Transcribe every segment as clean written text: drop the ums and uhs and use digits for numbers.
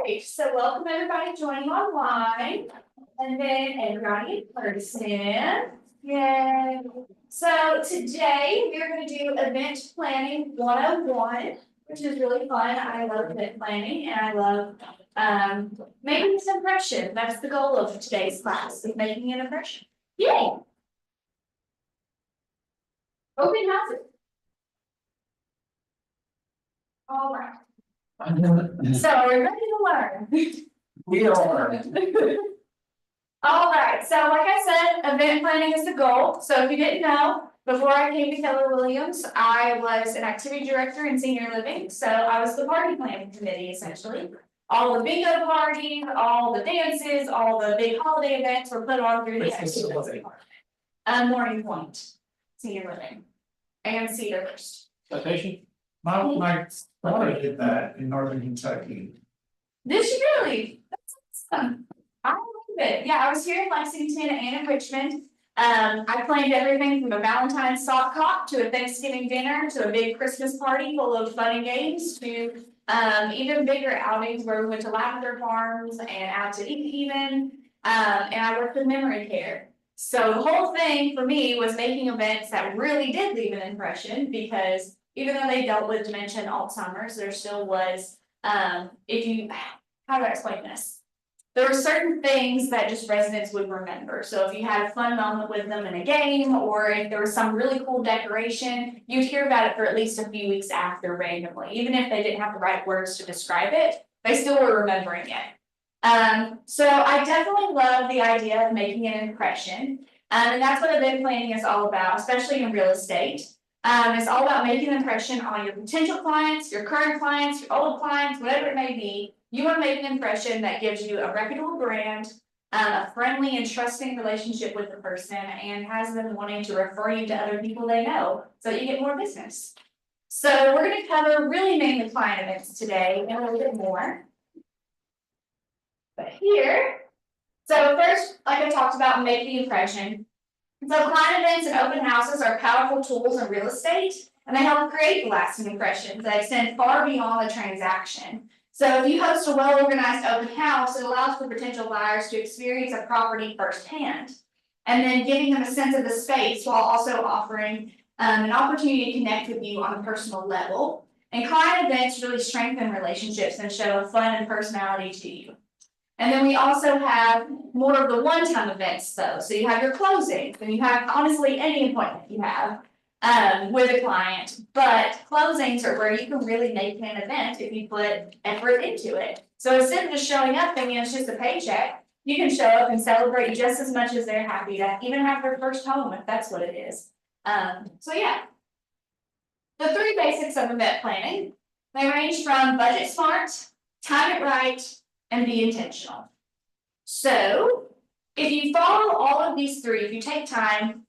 right, so welcome everybody joining online, and then everybody in person. Yay! So today we're going to do event planning 101, which is really fun. I love event planning and I love making this impression. That's the goal of today's class, is making an impression. Yay! Open houses. All right. So we're ready to learn. We are. All right, so like I said, event planning is the goal. So if you didn't know, before I came to Keller Williams, I was an activity director in senior living. So I was the party planning committee essentially. All the bingo parties, all the dances, all the big holiday events were put on through the activity department. Morning Point, senior living, and Cedarhurst. Citation? My daughter did that in northern Kentucky. Did she really? That's awesome. I love it. Yeah, I was here in Lexington and in Richmond. I planned everything from a Valentine's sock hop to a Thanksgiving dinner to a big Christmas party full of fun and games to even bigger outings where we went to lavender farms and out to eat even. And I worked with memory care. So the whole thing for me was making events that really did leave an impression, because even though they dealt with dementia and Alzheimer's, there still was, how do I explain this? There were certain things that just residents would remember. So if you had a fun moment with them in a game, or if there was some really cool decoration, you'd hear about it for at least a few weeks after randomly. Even if they didn't have the right words to describe it, they still were remembering it. So I definitely love the idea of making an impression. And that's what event planning is all about, especially in real estate. It's all about making an impression on your potential clients, your current clients, your old clients, whatever it may be. You want to make an impression that gives you a reputable brand, a friendly and trusting relationship with the person, and has them wanting to refer you to other people they know so that you get more business. So we're going to cover really mainly client events today and a little bit more. But here, so first, like I talked about, make the impression. So client events and open houses are powerful tools in real estate, and they help create lasting impressions that extend far beyond the transaction. So if you host a well-organized open house, it allows for potential buyers to experience a property firsthand, and then giving them a sense of the space while also offering an opportunity to connect with you on a personal level. And client events really strengthen relationships and show a fun and personality to you. And then we also have more of the one-time events though. So you have your closings, and you have honestly any appointment you have with a client, but closings are where you can really make an event if you put effort into it. So instead of just showing up thinking it's just a paycheck, you can show up and celebrate just as much as they're happy to even have their first home, if that's what it is. So yeah, the three basics of event planning, they range from budget smart, time it right, and be intentional. So if you follow all of these three, if you take time,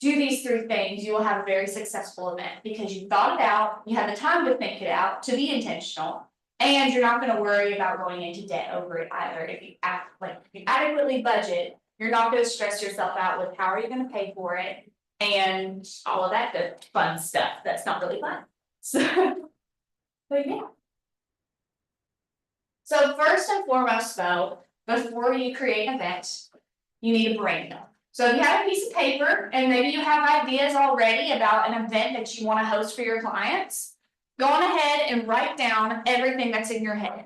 do these three things, you will have a very successful event, because you thought it out, you had the time to think it out, to be intentional, and you're not going to worry about going into debt over it either. If you adequately budget, you're not going to stress yourself out with how are you going to pay for it and all of that good fun stuff that's not really fun. So, but yeah. So first and foremost though, before you create an event, you need a brand. So if you have a piece of paper and maybe you have ideas already about an event that you want to host for your clients, go on ahead and write down everything that's in your head.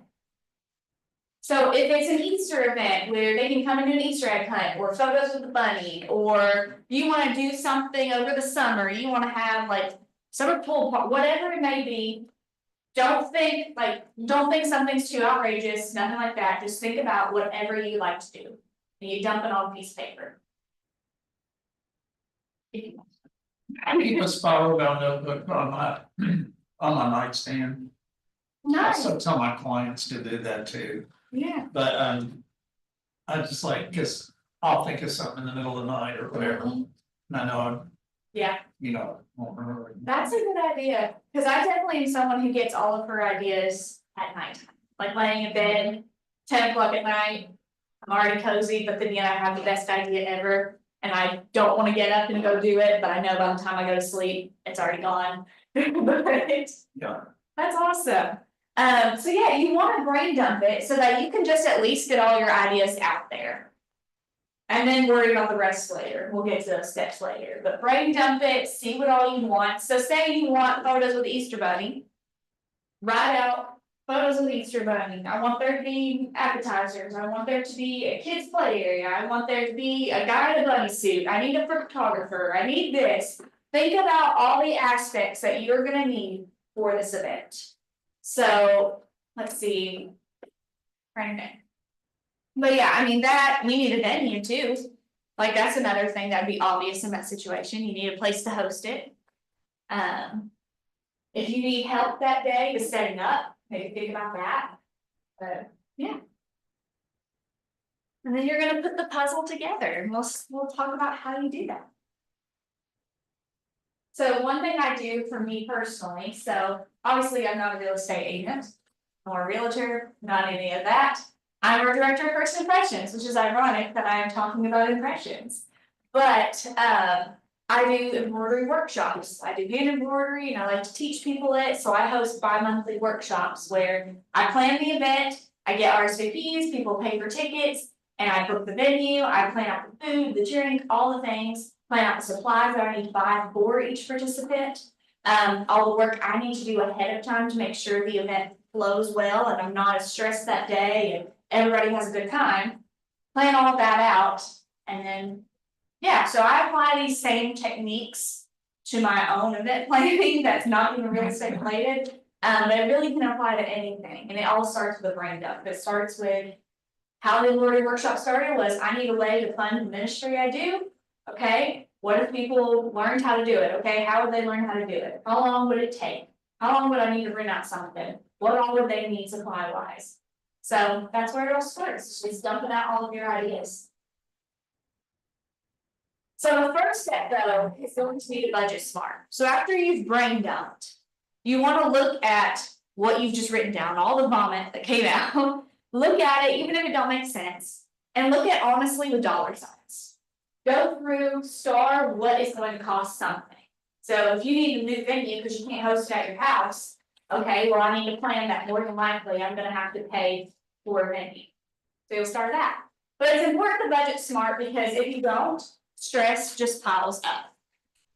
So if it's an Easter event where they can come and do an Easter egg hunt, or photos with the bunny, or you want to do something over the summer, you want to have like summer pool party, whatever it may be. Don't think something's too outrageous, nothing like that. Just think about whatever you like to do, and you dump it on a piece of paper. I keep a spiral bound notebook on my nightstand. Nice. I also tell my clients to do that too. Yeah. But I just like, because I'll think of something in the middle of the night or whatever, and I know I'm, won't remember. That's a good idea, because I definitely am someone who gets all of her ideas at night, like laying in bed, 10 o'clock at night. I'm already cozy, but then I have the best idea ever, and I don't want to get up and go do it, but I know by the time I go to sleep, it's already gone. But Yeah. that's awesome. So yeah, you wanna brain dump it so that you can just at least get all your ideas out there. And then worry about the rest later, we'll get to those steps later, but brain dump it, see what all you want, so say you want photos with the Easter Bunny. Write out photos of the Easter Bunny, I want there to be appetizers, I want there to be a kids play area, I want there to be a guy in a bunny suit, I need a photographer, I need this. Think about all the aspects that you're gonna need for this event. So, let's see. Right. But yeah, I mean that, we need a venue too. Like that's another thing that'd be obvious in that situation, you need a place to host it. If you need help that day with setting up, maybe think about that. Yeah. And then you're gonna put the puzzle together, and we'll talk about how you do that. So one thing I do for me personally, so obviously I'm not a real estate agent or a realtor, not any of that. I'm a director of first impressions, which is ironic that I am talking about impressions. But I do embroidery workshops. I do hand embroidery and I like to teach people it. So I host bi-monthly workshops where I plan the event, I get RSVPs, people pay for tickets, and I book the venue, I plan out the food, the drink, all the things, plan out the supplies that I need to buy for each participant. All the work I need to do ahead of time to make sure the event flows well and I'm not as stressed that day and everybody has a good time. Plan all of that out and then, yeah, so I apply these same techniques to my own event planning that's not even real estate related. But it really can apply to anything and it all starts with a brain dump. It starts with how the embroidery workshop started was I need a way to fund the ministry I do. Okay, what if people learned how to do it? Okay, how would they learn how to do it? How long would it take? How long would I need to print out something? What all would they need supply wise? So that's where it all starts, just dumping out all of your ideas. So the first step though is going to be to budget smart. So after you've brain dumped, you want to look at what you've just written down, all the vomit that came out. Look at it, even if it don't make sense, and look at honestly with dollar signs. Go through, star what is going to cost something. So if you need a new venue because you can't host it at your house, okay, well, I need to plan that more than likely I'm gonna have to pay for a venue. So you'll start that. But it's important to budget smart because if you don't, stress just piles up.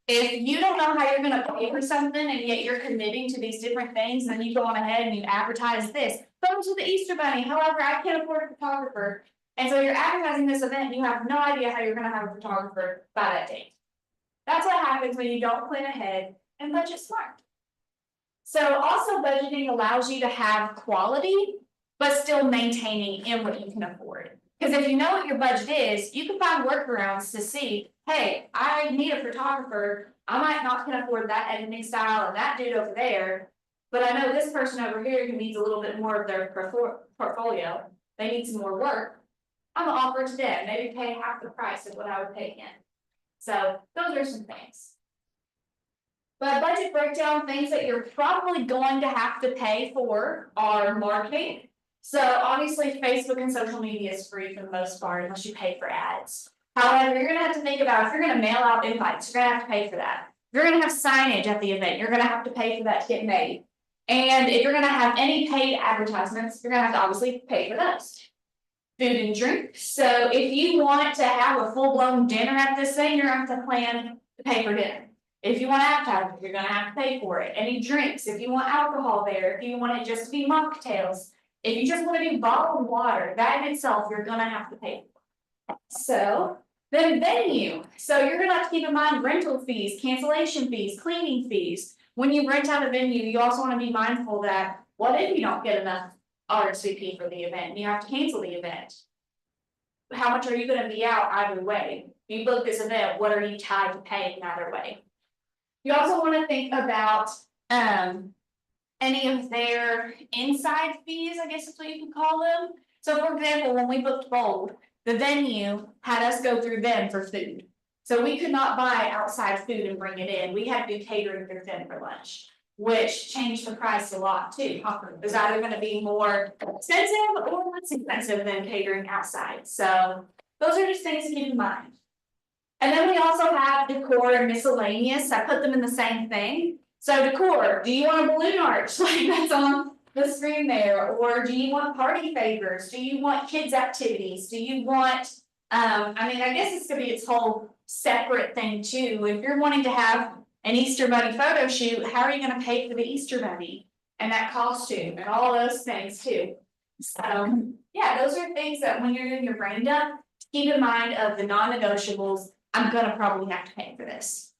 If you don't know how you're gonna pay for something and yet you're committing to these different things, then you go on ahead and you advertise this. Photos of the Easter Bunny, however, I can't afford a photographer. And so you're advertising this event and you have no idea how you're gonna have a photographer by that date. That's what happens when you don't plan ahead and budget smart. So also budgeting allows you to have quality, but still maintaining in what you can afford. Because if you know what your budget is, you can find workarounds to see, hey, I need a photographer, I might not can afford that editing style and that dude over there, but I know this person over here who needs a little bit more of their portfolio, they need some more work, I'm gonna offer to them, maybe pay half the price of what I would pay him. So those are some things. But budget breakdown, things that you're probably going to have to pay for are marketing. So obviously Facebook and social media is free for the most part unless you pay for ads. However, you're gonna have to think about if you're gonna mail out invites, you're gonna have to pay for that. If you're gonna have signage at the event, you're gonna have to pay for that to get made. And if you're gonna have any paid advertisements, you're gonna have to obviously pay for those. Food and drink. So if you want to have a full-blown dinner at this thing, you're gonna have to plan to pay for dinner. If you want appetizers, you're gonna have to pay for it. Any drinks, if you want alcohol there, if you want it just to be mocktails, if you just want to do bottled water, that in itself, you're gonna have to pay for. So then venue. So you're gonna have to keep in mind rental fees, cancellation fees, cleaning fees. When you rent out a venue, you also want to be mindful that what if you don't get enough RSVP for the event and you have to cancel the event? How much are you gonna be out either way? If you book this event, what are you tied to paying either way? You also want to think about any of their inside fees, I guess is what you could call them. So for example, when we booked Bold, the venue had us go through them for food. So we could not buy outside food and bring it in. We had to do catering through them for lunch, which changed the price a lot too. It was either going to be more expensive or less expensive than catering outside. So those are just things to keep in mind. And then we also have decor and miscellaneous. I put them in the same thing. So decor, do you want a balloon arch like that's on the screen there, or do you want party favors? Do you want kids activities? Do you want, I mean, I guess it's gonna be its whole separate thing too. If you're wanting to have an Easter Bunny photo shoot, how are you gonna pay for the Easter Bunny? And that costume and all those things too. So, yeah, those are things that when you're doing your brain dump, keep in mind of the non-negotiables. I'm gonna probably have to pay for this.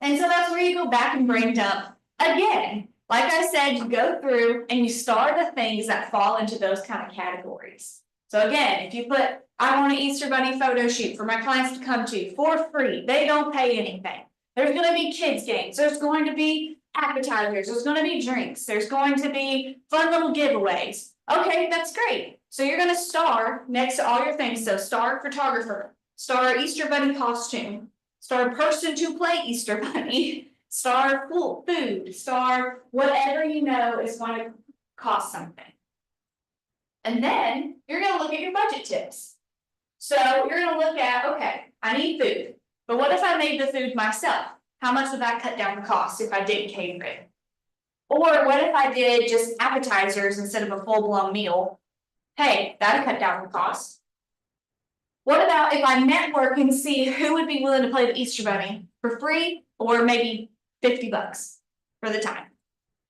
And so that's where you go back and brain dump again. Like I said, you go through and you star the things that fall into those kind of categories. So again, if you put, I want an Easter Bunny photo shoot for my clients to come to for free, they don't pay anything. There's gonna be kids games, there's going to be appetizers, there's gonna be drinks, there's going to be fun little giveaways. Okay, that's great. So you're gonna star next to all your things. So star photographer, star Easter Bunny costume, star person to play Easter Bunny, star food, star whatever you know is going to cost something. And then you're gonna look at your budget tips. So you're gonna look at, okay, I need food, but what if I made the food myself? How much would that cut down the cost if I didn't cater it? Or what if I did just appetizers instead of a full-blown meal? Hey, that'd cut down the cost. What about if I network and see who would be willing to play the Easter Bunny for free or maybe $50 for the time?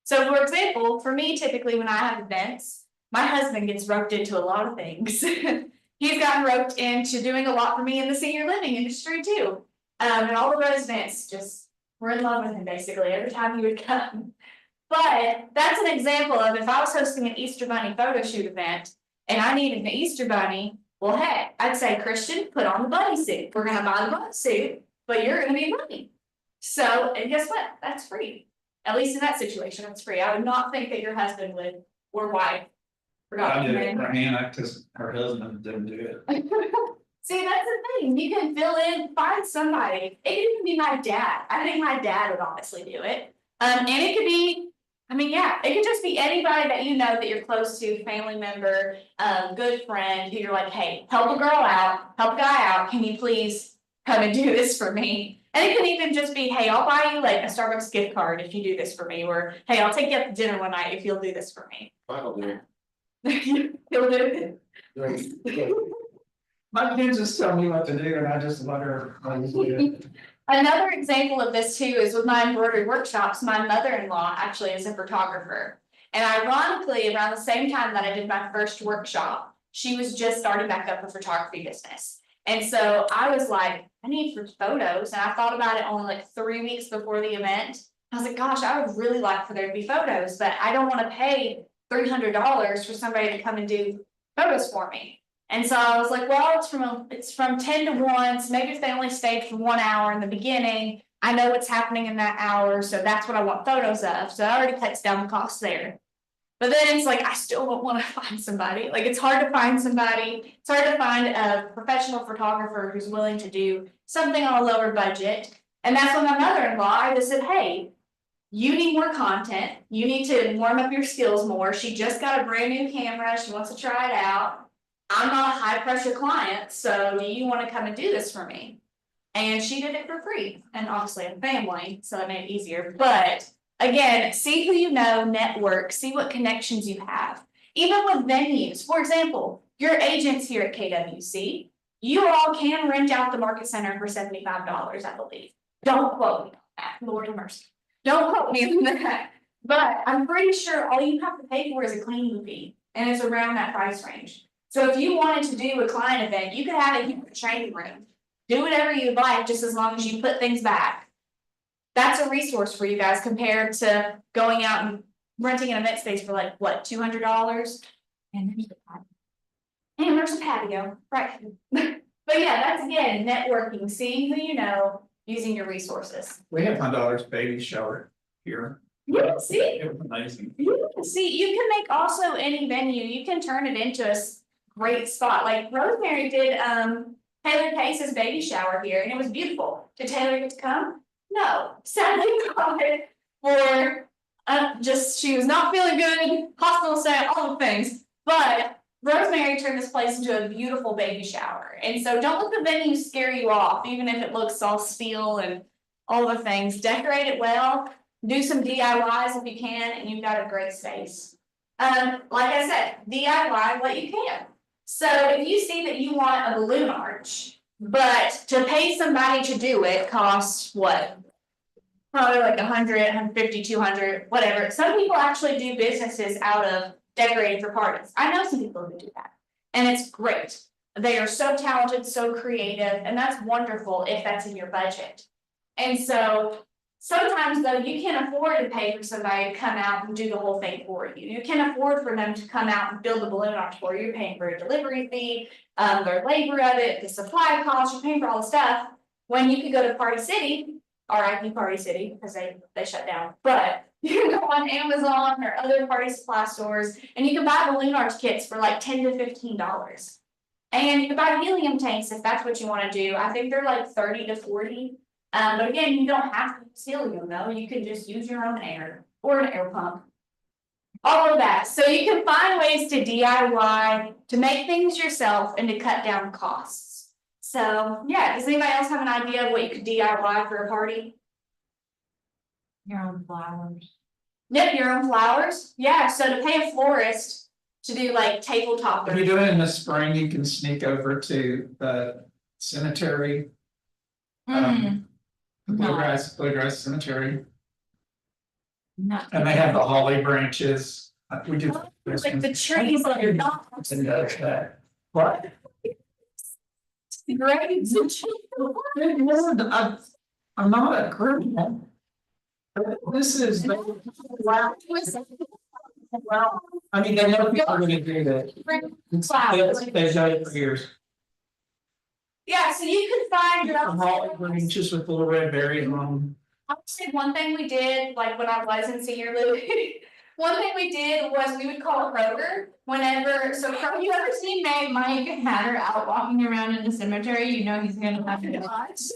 So for example, for me, typically when I have events, my husband gets roped into a lot of things. He's gotten roped into doing a lot for me in the senior living industry too. And all of those events, just we're in love with him basically every time he would come. But that's an example of if I was hosting an Easter Bunny photo shoot event and I needed an Easter Bunny, well, hey, I'd say, Christian, put on the bunny suit. We're gonna buy the bunny suit, but you're gonna be a bunny. So, and guess what? That's free. At least in that situation, it's free. I would not think that your husband would, or wife. I did it for Hannah because her husband didn't do it. See, that's the thing. You can fill in, find somebody. It could even be my dad. I think my dad would honestly do it. And it could be, I mean, yeah, it could just be anybody that you know that you're close to, family member, good friend, who you're like, hey, help a girl out, help a guy out. Can you please come and do this for me? And it can even just be, hey, I'll buy you like a Starbucks gift card if you do this for me, or hey, I'll take you out to dinner one night if you'll do this for me. I'll do it. He'll do it. My kids just tell me what to do and I just let her. Another example of this too is with my embroidery workshops. My mother-in-law actually is a photographer. And ironically, around the same time that I did my first workshop, she was just starting back up a photography business. And so I was like, I need for photos. And I thought about it only like 3 weeks before the event. I was like, gosh, I would really like for there to be photos, but I don't want to pay $300 for somebody to come and do photos for me. And so I was like, well, it's from 10 to 1, so maybe if they only stayed for 1 hour in the beginning, I know what's happening in that hour, so that's what I want photos of. So that already cuts down the cost there. But then it's like, I still don't want to find somebody. Like, it's hard to find somebody. It's hard to find a professional photographer who's willing to do something on a lower budget. And that's when my mother-in-law, I just said, hey, you need more content. You need to warm up your skills more. She just got a brand new camera. She wants to try it out. I'm not a high pressure client, so do you want to come and do this for me? And she did it for free, and obviously I'm family, so it made it easier. But again, see who you know, network, see what connections you have. Even with venues, for example, your agents here at KWC, you all can rent out the Market Center for $75, I believe. Don't quote me on that, Lord have mercy. Don't quote me on that. But I'm pretty sure all you have to pay for is a cleaning fee, and it's around that price range. So if you wanted to do a client event, you could have it in the training room. Do whatever you'd like, just as long as you put things back. That's a resource for you guys compared to going out and renting an event space for like, what, $200? And there's a patio, right? But yeah, that's again, networking, seeing who you know, using your resources. We had my daughter's baby shower here. Yeah, see? It was amazing. See, you can make also any venue, you can turn it into a great spot. Like Rosemary did Taylor Case's baby shower here, and it was beautiful. Did Taylor get to come? No, sadly not. For just she was not feeling good, hospital stay, all the things. But Rosemary turned this place into a beautiful baby shower. And so don't let the venue scare you off, even if it looks all steel and all the things. Decorate it well. Do some DIYs if you can, and you've got a great space. Like I said, DIY what you can. So if you see that you want a balloon arch, but to pay somebody to do it costs what? Probably like 100, 150, 200, whatever. Some people actually do businesses out of decorating for parties. I know some people who do that. And it's great. They are so talented, so creative, and that's wonderful if that's in your budget. And so sometimes though, you can't afford to pay for somebody to come out and do the whole thing for you. You can't afford for them to come out and build the balloon arch for you. You're paying for a delivery fee, their labor of it, the supply costs, you're paying for all the stuff. When you could go to Party City, RIP Party City, because they shut down. But you can go on Amazon or other party supply stores and you can buy balloon arch kits for like $10 to $15. And you can buy helium tanks if that's what you want to do. I think they're like 30 to 40. But again, you don't have to use helium though. You can just use your own air or an air pump. All of that. So you can find ways to DIY, to make things yourself and to cut down costs. So yeah, does anybody else have an idea of what you could DIY for a party? Your own flowers. Yep, your own flowers. Yeah, so to pay a florist to do like tabletop. If you do it in the spring, you can sneak over to the cemetery. The Bluegrass Cemetery, and they have the holly branches. We do. Like the trees on your dogs. And does that. What? Great. I'm not a criminal. This is. Wow. I mean, they know people are gonna do that. They've done it for years. Yeah, so you could find your own. Holly branches with little red berries on them. I would say one thing we did, like when I was in senior living, one thing we did was we would call Kroger whenever, so have you ever seen Mike Hatter out walking around in the cemetery? You know he's gonna have to watch.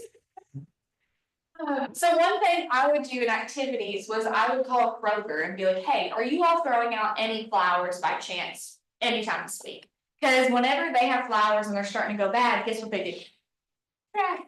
So one thing I would do in activities was I would call Kroger and be like, hey, are you all throwing out any flowers by chance anytime this week? Because whenever they have flowers and they're starting to go bad, guess what they do?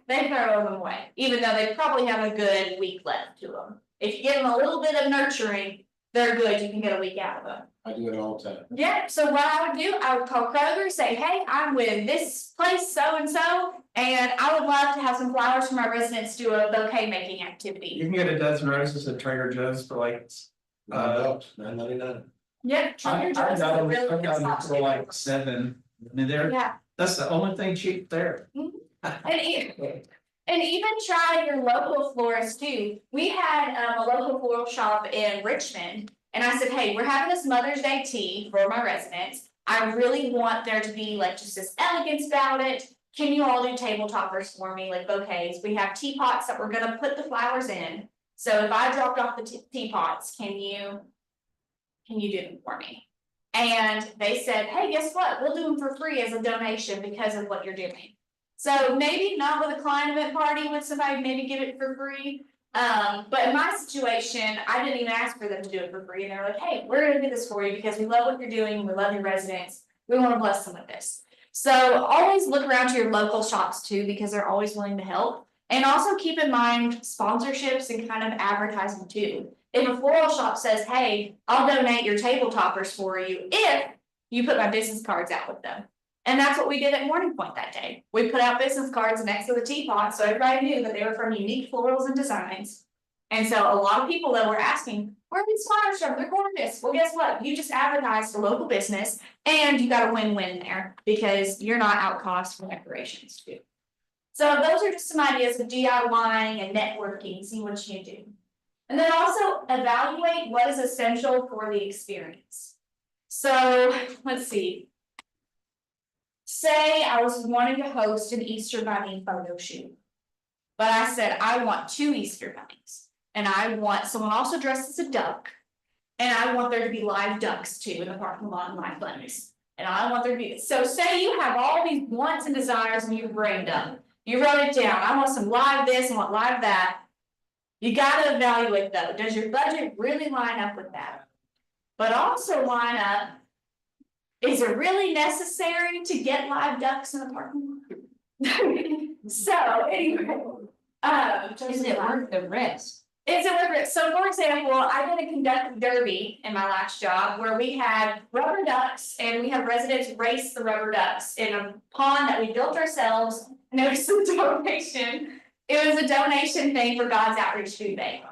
They throw them away, even though they probably have a good week left to them. If you give them a little bit of nurturing, they're good, you can get a week out of them. I do it all the time. Yeah, so what I would do, I would call Kroger, say, hey, I'm with this place so-and-so, and I would love to have some flowers for my residents to do a bouquet making activity. You can get a dozen roses at Trader Joe's for like. $9.99. Yeah, Trader Joe's is a really I've good got them spot for to like do. 7. I mean, they're, Yeah, that's the only thing cheap there. and even try your local florist too. We had a local floral shop in Richmond, and I said, hey, we're having this Mother's Day tea for my residents. I really want there to be like just this elegance about it. Can you all do table toppers for me, like bouquets? We have teapots that we're gonna put the flowers in. So if I dropped off the teapots, can you do them for me? And they said, hey, guess what? We'll do them for free as a donation because of what you're doing. So maybe not with a client event party with somebody, maybe give it for free. But in my situation, I didn't even ask for them to do it for free. And they were like, hey, we're gonna do this for you because we love what you're doing. We love your residents. We want to bless them with this. So always look around to your local shops too, because they're always willing to help. And also keep in mind sponsorships and kind of advertising too. If a floral shop says, hey, I'll donate your table toppers for you if you put my business cards out with them. And that's what we did at Morning Point that day. We put out business cards next to the teapot, so everybody knew that they were from Unique Florals and Designs. And so a lot of people that were asking, where are these flowers from? They're gorgeous. Well, guess what? You just advertised a local business and you got a win-win there because you're not out cost for decorations too. So those are just some ideas of DIYing and networking, see what you do. And then also evaluate what is essential for the experience. So let's see. Say I was wanting to host an Easter Bunny photo shoot. But I said, I want 2 Easter bunnies. And I want someone also dressed as a duck. And I want there to be live ducks too in the parking lot and live bunnies. And I want there to be, so say you have all these wants and desires and you've brained them. You wrote it down. I want some live this, I want live that. You gotta evaluate though. Does your budget really line up with that? But also line up, is it really necessary to get live ducks in the parking lot? So anyway, Is it worth the risk? It's a river. So for example, I did a conduct derby in my last job where we had rubber ducks and we had residents race the rubber ducks in a pond that we built ourselves. And it was a donation. It was a donation thing for God's Outreach Food Bank.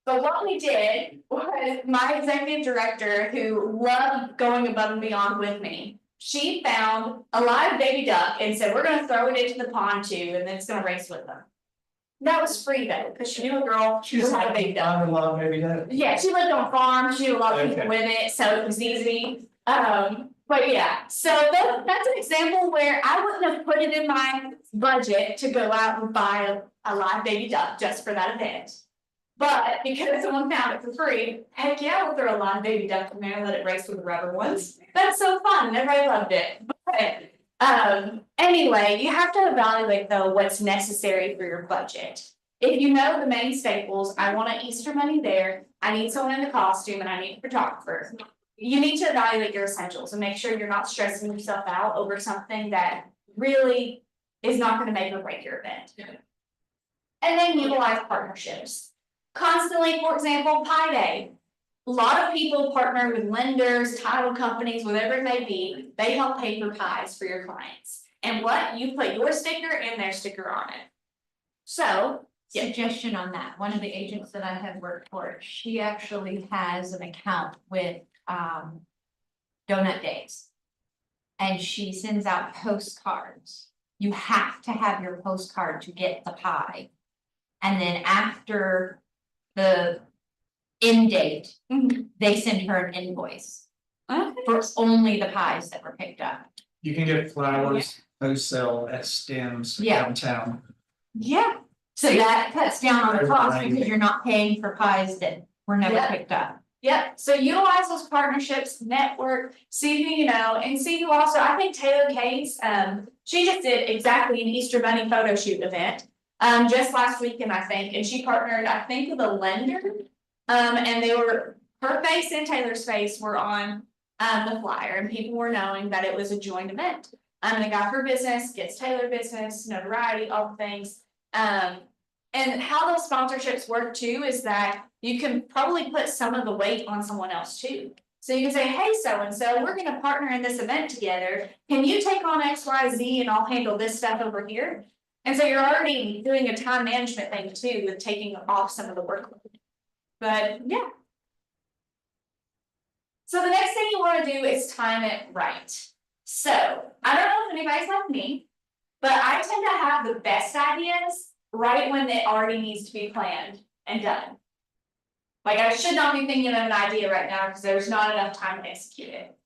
But what we did was my executive director, who loved going above and beyond with me, she found a live baby duck and said, we're gonna throw it into the pond too, and then it's gonna race with them. That was free though, because she knew a girl, she was had a baby duck. I love maybe that. Yeah, she lived on a farm, she knew a lot of people Okay. with it, so it was easy. But yeah, so that's an example where I wouldn't have put it in my budget to go out and buy a live baby duck just for that event. But because someone found it for free, heck yeah, we'll throw a live baby duck in there and let it race with the rubber ones. That's so fun, and everybody loved it. But anyway, you have to evaluate though what's necessary for your budget. If you know the main staples, I want an Easter bunny there, I need someone in the costume, and I need a photographer. You need to evaluate your essentials and make sure you're not stressing yourself out over something that really is not gonna make or break your event. And then utilize partnerships. Constantly, for example, Pi Day. A lot of people partner with lenders, title companies, whatever it may be, they help pay for pies for your clients. And what, you put your sticker and their sticker on it. So, yeah. Suggestion on that, one of the agents that I have worked for, she actually has an account with donut days. And she sends out postcards. You have to have your postcard to get the pie. And then after the end date, Mhm. they send her an invoice Okay. for only the pies that were picked up. You can get flowers wholesale at Stems Yeah. downtown. Yeah, So that cuts down on the cost Right. because you're not paying for pies that were never Yeah. picked up. yep, so utilize those partnerships, network, see who you know, and see who also, I think Taylor Case, she just did exactly an Easter Bunny photo shoot event. Just last weekend, I think, and she partnered, I think, with a lender. And they were, her face and Taylor's face were on, the flyer, and people were knowing that it was a joint event. And it got her business, gets Taylor business, notoriety, all the things. And how those sponsorships work too is that you can probably put some of the weight on someone else too. So you can say, hey, so-and-so, we're gonna partner in this event together. Can you take on X, Y, Z, and I'll handle this stuff over here? And so you're already doing a time management thing too, with taking off some of the workload. But yeah. So the next thing you wanna do is time it right. So, I don't know if anybody's like me, but I tend to have the best ideas right when it already needs to be planned and done. Like I should not be thinking of an idea right now because there's not enough time to execute it.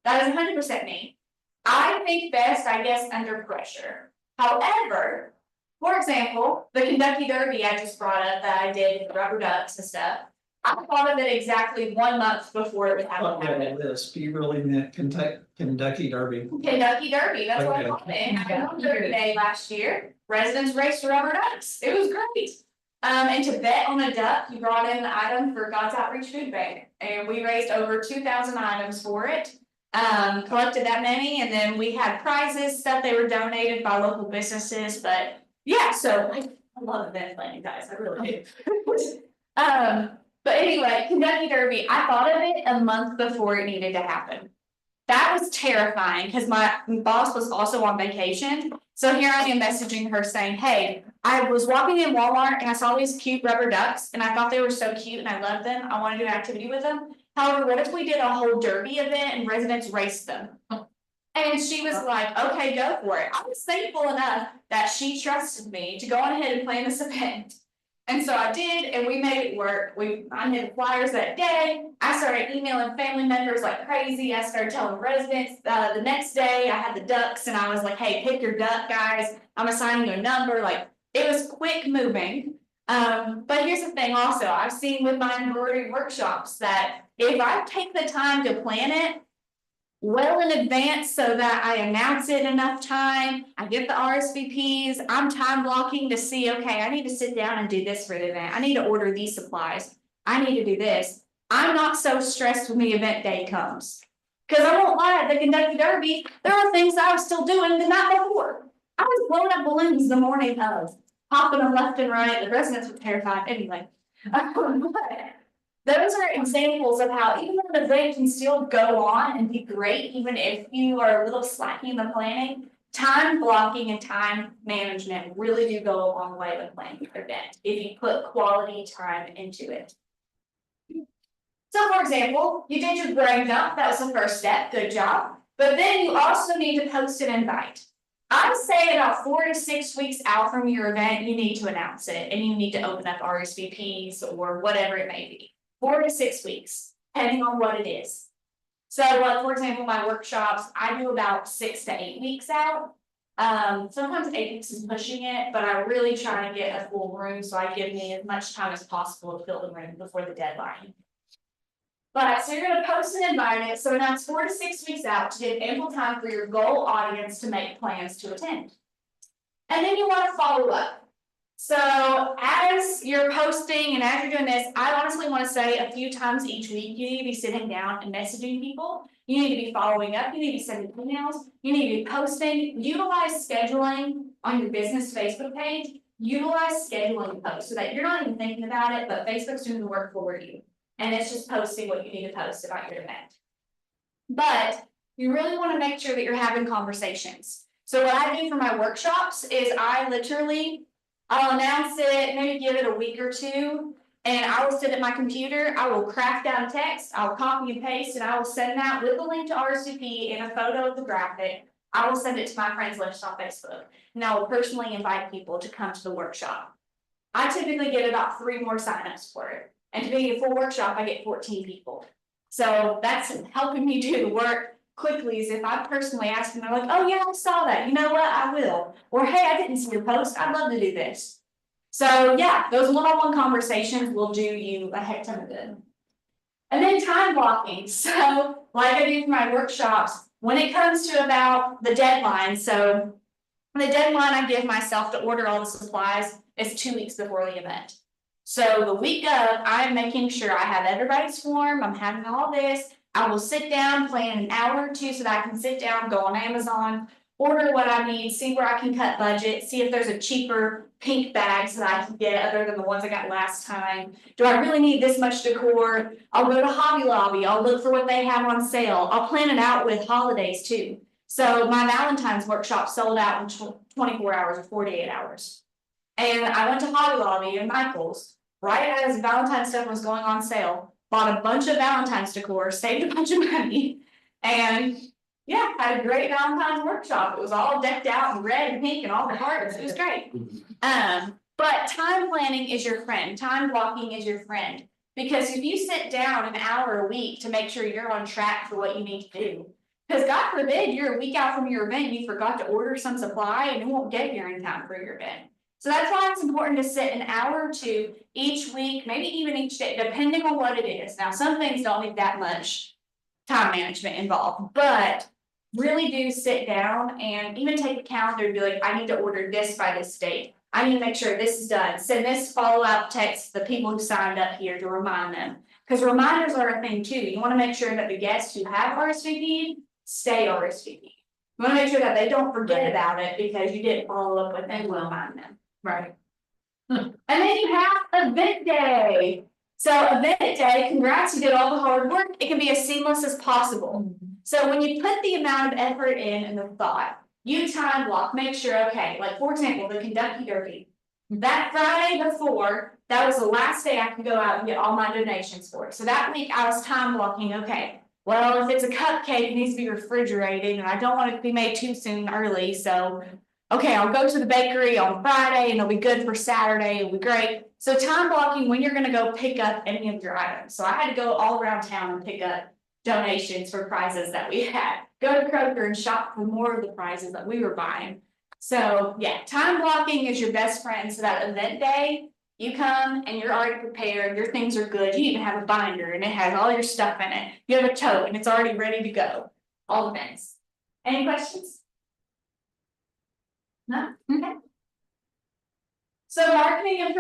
That is 100% me. I think best, I guess, under pressure. However, for example, the Kentucky Derby I just brought up that I did with rubber ducks and stuff. I thought of it exactly 1 month before it would have What to happen. this, you really meant Kentucky Derby. Kentucky Derby, that's what I Okay. called it, and I had on Derby Day last year, residents raced rubber ducks, it was great. And to bet on a duck, you brought in an item for God's Outreach Food Bank, and we raised over 2,000 items for it. Collected that many, and then we had prizes, stuff they were donated by local businesses, but yeah, so I love event planning, guys, I really do. But anyway, Kentucky Derby, I thought of it a month before it needed to happen. That was terrifying, because my boss was also on vacation, so here I am messaging her saying, hey, I was walking in Walmart and I saw these cute rubber ducks, and I thought they were so cute and I loved them, I wanna do an activity with them. However, what if we did a whole derby event and residents raced them? And she was like, okay, go for it. I was thankful enough that she trusted me to go on ahead and plan this event. And so I did, and we made it work. I made flyers that day. I started emailing family members like crazy. I started telling residents, the next day I had the ducks and I was like, hey, pick your duck, guys. I'm assigning you a number. Like, it was quick moving. But here's the thing also, I've seen with my embroidery workshops that if I take the time to plan it well in advance so that I announce it enough time, I get the RSVPs, I'm time blocking to see, okay, I need to sit down and do this for the event. I need to order these supplies. I need to do this. I'm not so stressed when the event day comes. Cause I won't lie, at the Kentucky Derby, there are things I was still doing the night before. I was blowing up balloons the morning of, popping them left and right, the residents were terrified anyway. But those are examples of how even though the event can still go on and be great, even if you are a little slacky in the planning, time blocking and time management really do go a long way with planning your event, if you put quality time into it. So for example, you did your brain dump, that was the first step, good job. But then you also need to post an invite. I would say about 4 to 6 weeks out from your event, you need to announce it and you need to open up RSVPs or whatever it may be. 4 to 6 weeks, depending on what it is. So like, for example, my workshops, I do about 6 to 8 weeks out. Sometimes 8 weeks is pushing it, but I really try to get a full room, so I give me as much time as possible to fill the room before the deadline. But so you're gonna post and invite it, so now it's 4 to 6 weeks out to give ample time for your goal audience to make plans to attend. And then you wanna follow up. So as you're posting and as you're doing this, I honestly wanna say a few times each week, you need to be sitting down and messaging people. You need to be following up, you need to be sending emails, you need to be posting, utilize scheduling on your business Facebook page. Utilize scheduling posts so that you're not even thinking about it, but Facebook's doing the work for you. And it's just posting what you need to post about your event. But you really want to make sure that you're having conversations. So what I do for my workshops is I'll announce it, maybe give it a week or two, and I will sit at my computer, I will craft down text, I'll copy and paste, and I will send that with a link to RSVP and a photo of the graphic. I will send it to my friends list on Facebook, and I will personally invite people to come to the workshop. I typically get about 3 more signups for it. And to be a full workshop, I get 14 people. So that's helping me do the work quickly, is if I personally ask them, they're like, oh yeah, I saw that, you know what, I will. Or hey, I didn't see your post, I'd love to do this. So yeah, those one-on-one conversations will do you a heck ton of good. And then time blocking. So like I do for my workshops, when it comes to about the deadline, so the deadline I give myself to order all the supplies is 2 weeks before the event. So the week of, I'm making sure I have everybody's form, I'm having all this. I will sit down, plan an hour or two so that I can sit down, go on Amazon, order what I need, see where I can cut budget, see if there's a cheaper pink bags that I can get other than the ones I got last time. Do I really need this much decor? I'll go to Hobby Lobby, I'll look for what they have on sale. I'll plan it out with holidays too. So my Valentine's workshop sold out in 24 hours or 48 hours. And I went to Hobby Lobby and Michael's, right as Valentine's stuff was going on sale, bought a bunch of Valentine's decor, saved a bunch of money, and yeah, had a great Valentine's workshop. It was all decked out in red and pink and all the hearts. It was great. But time planning is your friend. Time blocking is your friend. Because if you sit down an hour a week to make sure you're on track for what you need to do, because God forbid you're a week out from your event, you forgot to order some supply and it won't get here in time for your event. So that's why it's important to sit an hour or two each week, maybe even each day, depending on what it is. Now, some things don't need that much time management involved, but really do sit down and even take a calendar and be like, I need to order this by this date. I need to make sure this is done. Send this follow-up text to the people who signed up here to remind them. Because reminders are a thing too. You want to make sure that the guests who have RSVP'd stay RSVP'd. You want to make sure that they don't forget about it because you didn't follow up with them to remind them. Right. And then you have event day. So event day, congrats, you did all the hard work. It can be as seamless as possible. So when you put the amount of effort in and the thought, you time block, make sure, okay, like for example, the Kentucky Derby. That Friday before, that was the last day I could go out and get all my donations for it. So that week I was time blocking, okay, well, if it's a cupcake, it needs to be refrigerated and I don't want it to be made too soon early, so okay, I'll go to the bakery on Friday and it'll be good for Saturday, it'll be great. So time blocking when you're gonna go pick up any of your items. So I had to go all around town and pick up donations for prizes that we had. Go to Kroger and shop for more of the prizes that we were buying. So yeah, time blocking is your best friend. So that event day, you come and you're already prepared, your things are good, you even have a binder and it has all your stuff in it. You have a tote and it's already ready to go. All the things. Any questions? No? Okay. So marketing and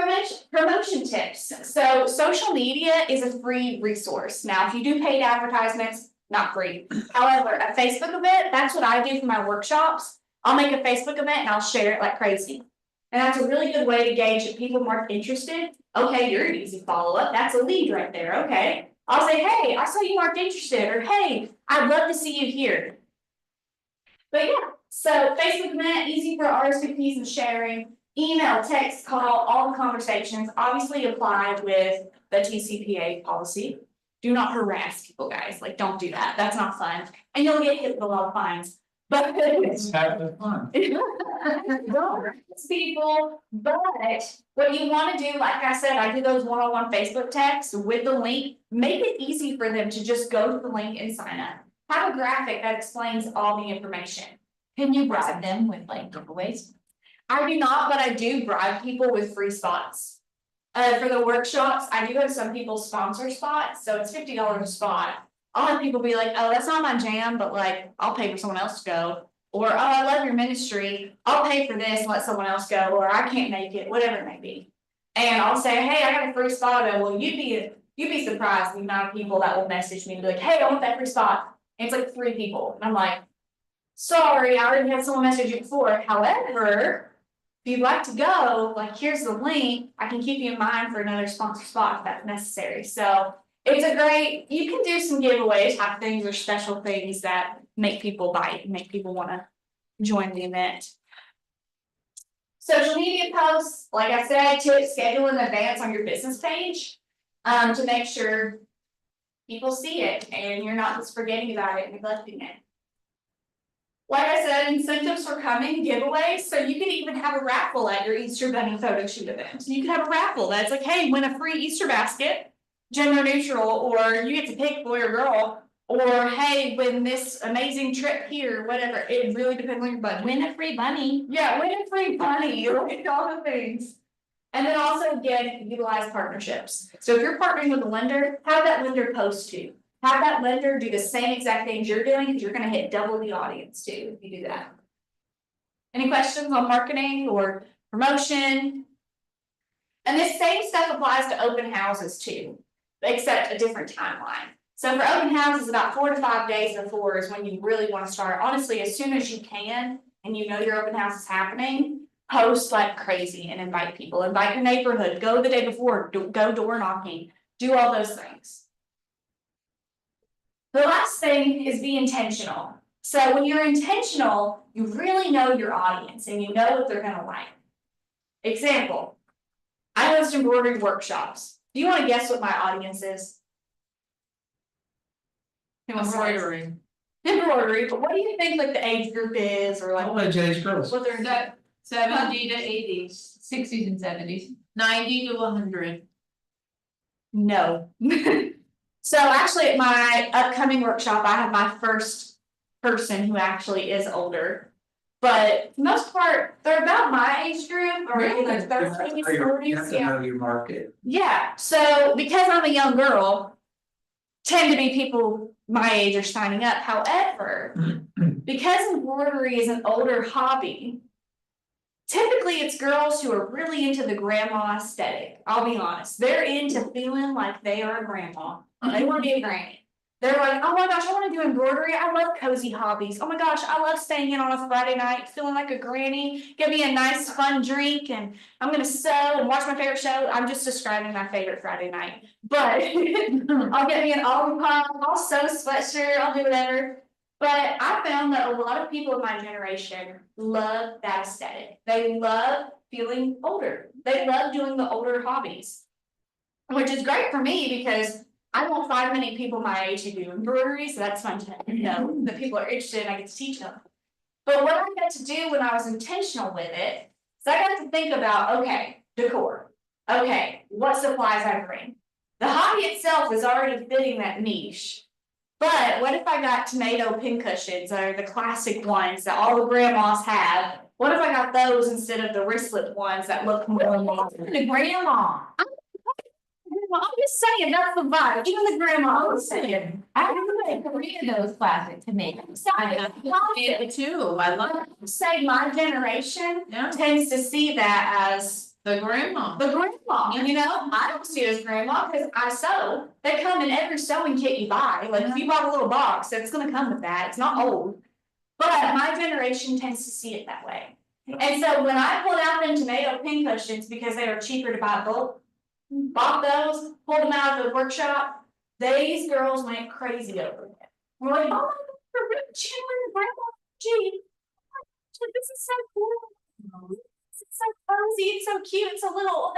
promotion tips. So social media is a free resource. Now, if you do paid advertisements, not free. However, a Facebook event, that's what I do for my workshops. I'll make a Facebook event and I'll share it like crazy. And that's a really good way to gauge if people aren't interested. Okay, you're an easy follow-up, that's a lead right there, okay. I'll say, hey, I saw you aren't interested, or hey, I'd love to see you here. But yeah, so Facebook event, easy for RSVPs and sharing, email, text, call, all the conversations, obviously applied with the TCPA policy. Do not harass people, guys, like, don't do that, that's not fun, and you'll get hit with a lot of fines. But It's having fun. don't harass people, but what you wanna do, like I said, I do those one-on-one Facebook texts with the link, make it easy for them to just go to the link and sign up. Have a graphic that explains all the information. Can you bribe them with like giveaways? I do not, but I do bribe people with free spots. For the workshops, I do have some people sponsor spots, so it's $50 a spot. I'll have people be like, oh, that's not my jam, but like, I'll pay for someone else to go. Or, oh, I love your ministry, I'll pay for this and let someone else go, or I can't make it, whatever it may be. And I'll say, hey, I got a free spot available, you'd be surprised the amount of people that will message me and be like, hey, I want that free spot. And it's like 3 people, and I'm like, sorry, I already had someone message you before, however. If you'd like to go, like, here's the link, I can keep you in mind for another sponsor spot if that's necessary, so. It's a great, you can do some giveaways, type things or special things that make people bite, make people wanna join the event. Social media posts, like I said, to schedule in advance on your business page, to make sure people see it and you're not just forgetting about it and neglecting it. Like I said, incentives for coming, giveaways, so you could even have a raffle at your Easter Bunny photo shoot event. You could have a raffle that's like, hey, win a free Easter basket, gender neutral, or you get to pick boy or girl, or hey, win this amazing trip here, whatever, it really depends on your budget. Win a free bunny. Yeah, win a free bunny, like all the things. And then also again, utilize partnerships. So if you're partnering with a lender, have that lender post too. Have that lender do the same exact things you're doing, because you're gonna hit double the audience too, if you do that. Any questions on marketing or promotion? And this same stuff applies to open houses too, except a different timeline. So for open houses, about 4 to 5 days before is when you really wanna start, honestly, as soon as you can, and you know your open house is happening, post like crazy and invite people, invite your neighborhood, go the day before, go door knocking, do all those things. The last thing is be intentional. So when you're intentional, you really know your audience and you know what they're gonna like. Example, I host embroidery workshops. Do you wanna guess what my audience is? Embroidery. Embroidery, but what do you think like the age group is, or like College age girls. what they're? 70 to 80s, 60s and 70s. 90 to 100. No. So actually at my upcoming workshop, I have my first person who actually is older. But for the most part, they're about my age group, or in their 30s, You have 40s, to yeah. know your market. Yeah, so because I'm a young girl, tend to be people my age are signing up, however, because embroidery is an older hobby. Typically, it's girls who are really into the grandma aesthetic, I'll be honest, they're into feeling like they are a grandma, they wanna be a granny. They're like, oh my gosh, I wanna do embroidery, I love cozy hobbies, oh my gosh, I love staying in on a Friday night, feeling like a granny, get me a nice fun drink, and I'm gonna sew and watch my favorite show. I'm just describing my favorite Friday night, but I'll get me an olive pop, I'll sew a sweatshirt, I'll do whatever. But I found that a lot of people of my generation love that aesthetic. They love feeling older. They love doing the older hobbies. Which is great for me because I don't find many people my age who do embroidery, so that's fun to know that people are interested and I get to teach them. But what I got to do when I was intentional with it, is I got to think about, okay, decor. Okay, what supplies I bring. The hobby itself is already fitting that niche. But what if I got tomato pincushions, or the classic ones that all the grandmas have? What if I got those instead of the wristlet ones that look more modern? The grandma. I'm just saying, that's the vibe, even the grandma, I'm saying. I have like 3 of those classic tomatoes. I it too. I love say my generation Yeah. tends to see that as the grandma. the grandma, you know, I don't see it as grandma because I sew. They come in every sewing kit you buy, like if you bought a little box, it's gonna come with that, it's not old. But my generation tends to see it that way. And so when I pulled out them tomato pincushions because they were cheaper to buy bulk, bought those, pulled them out of the workshop. These girls went crazy over it. We're like, oh my God, we're really channeling grandma, gee. This is so cool. It's so cozy, it's so cute, it's a little,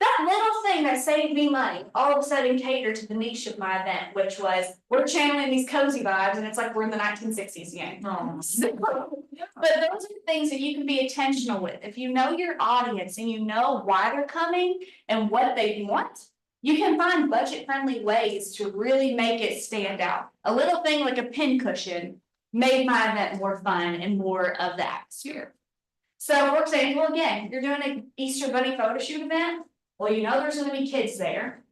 that little thing that saved me money, all of a sudden catered to the niche of my event, which was, we're channeling these cozy vibes, and it's like we're in the 1960s again. But those are things that you can be intentional with. If you know your audience and you know why they're coming and what they want, you can find budget-friendly ways to really make it stand out. A little thing like a pin cushion made my event more fun and more of the atmosphere. So for example, again, you're doing an Easter Bunny photo shoot event. Well, you know there's gonna be kids there.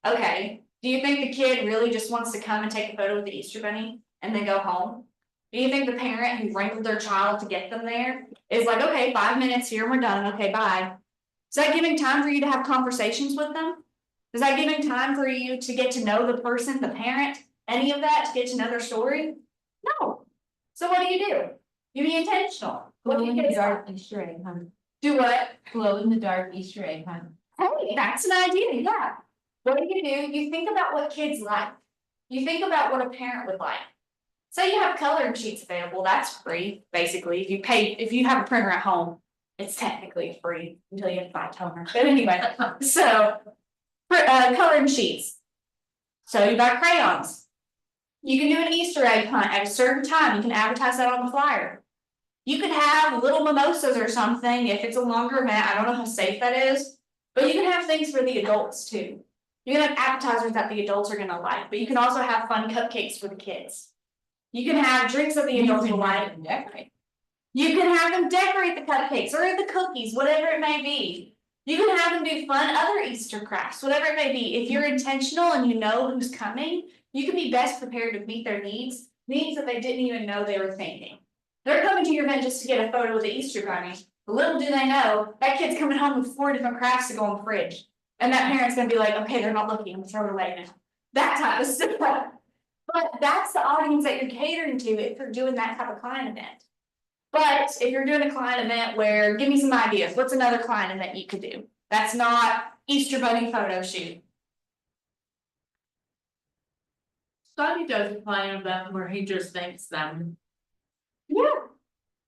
Okay, do you think the kid really just wants to come and take a photo with the Easter Bunny and then go home? Do you think the parent who wrangled their child to get them there is like, okay, 5 minutes here and we're done, okay, bye? Is that giving time for you to have conversations with them? Is that giving time for you to get to know the person, the parent, any of that, to get to know their story? No. So what do? You be intentional. What do Glow you in the get? dark Easter egg hunt. Do what? Glow in the dark Easter egg hunt. Hey, that's an idea, yeah. What do? You think about what kids like. You think about what a parent would like. Say you have coloring sheets available, that's free, basically. If you have a printer at home, it's technically free until you have to buy a toner. But anyway, so coloring sheets. So you buy crayons. You can do an Easter egg hunt at a certain time. You can advertise that on the flyer. You could have little mimosas or something if it's a longer event. I don't know how safe that is, but you can have things for the adults too. You can have appetizers that the adults are gonna like, but you can also have fun cupcakes for the kids. You can have drinks that the adults will like. You can have them decorate the cupcakes or the cookies, whatever it may be. You can have them do fun other Easter crafts, whatever it may be. If you're intentional and you know who's coming, you can be best prepared to meet their needs that they didn't even know they were thinking. They're coming to your event just to get a photo with the Easter Bunny. But little do they know, that kid's coming home with 4 different crafts to go in the fridge. And that parent's gonna be like, okay, they're not looking, I'm gonna throw it away now. That type of stuff. But that's the audience that you're catering to if you're doing that type of client event. But if you're doing a client event where, give me some ideas, what's another client event you could do? That's not Easter Bunny photo shoot. Scotty does a client event where he just thanks them. Yeah,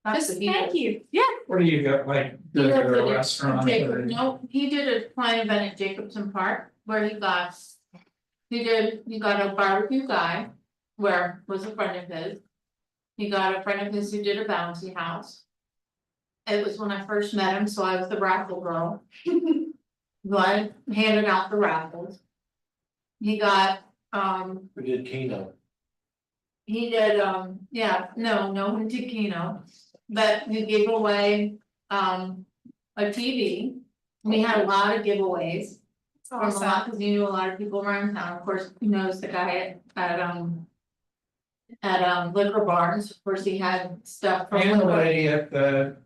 That's just what he thank does. you, yeah. What do you got, like, He go does to it a at restaurant? Jacob, no, he did a client event at Jacobson Park where he got a barbecue guy, where was a friend of his. He got a friend of his who did a bouncy house. It was when I first met him, so I was the raffle girl. Who I handed out the raffles. He got, We did Keno. he did, no one did Keno, but he gave away, a TV. We had a lot of giveaways. From a lot, cause he knew a lot of people around town, of course, he knows the guy at Liquor Barns, of course, he had stuff from And the lady at the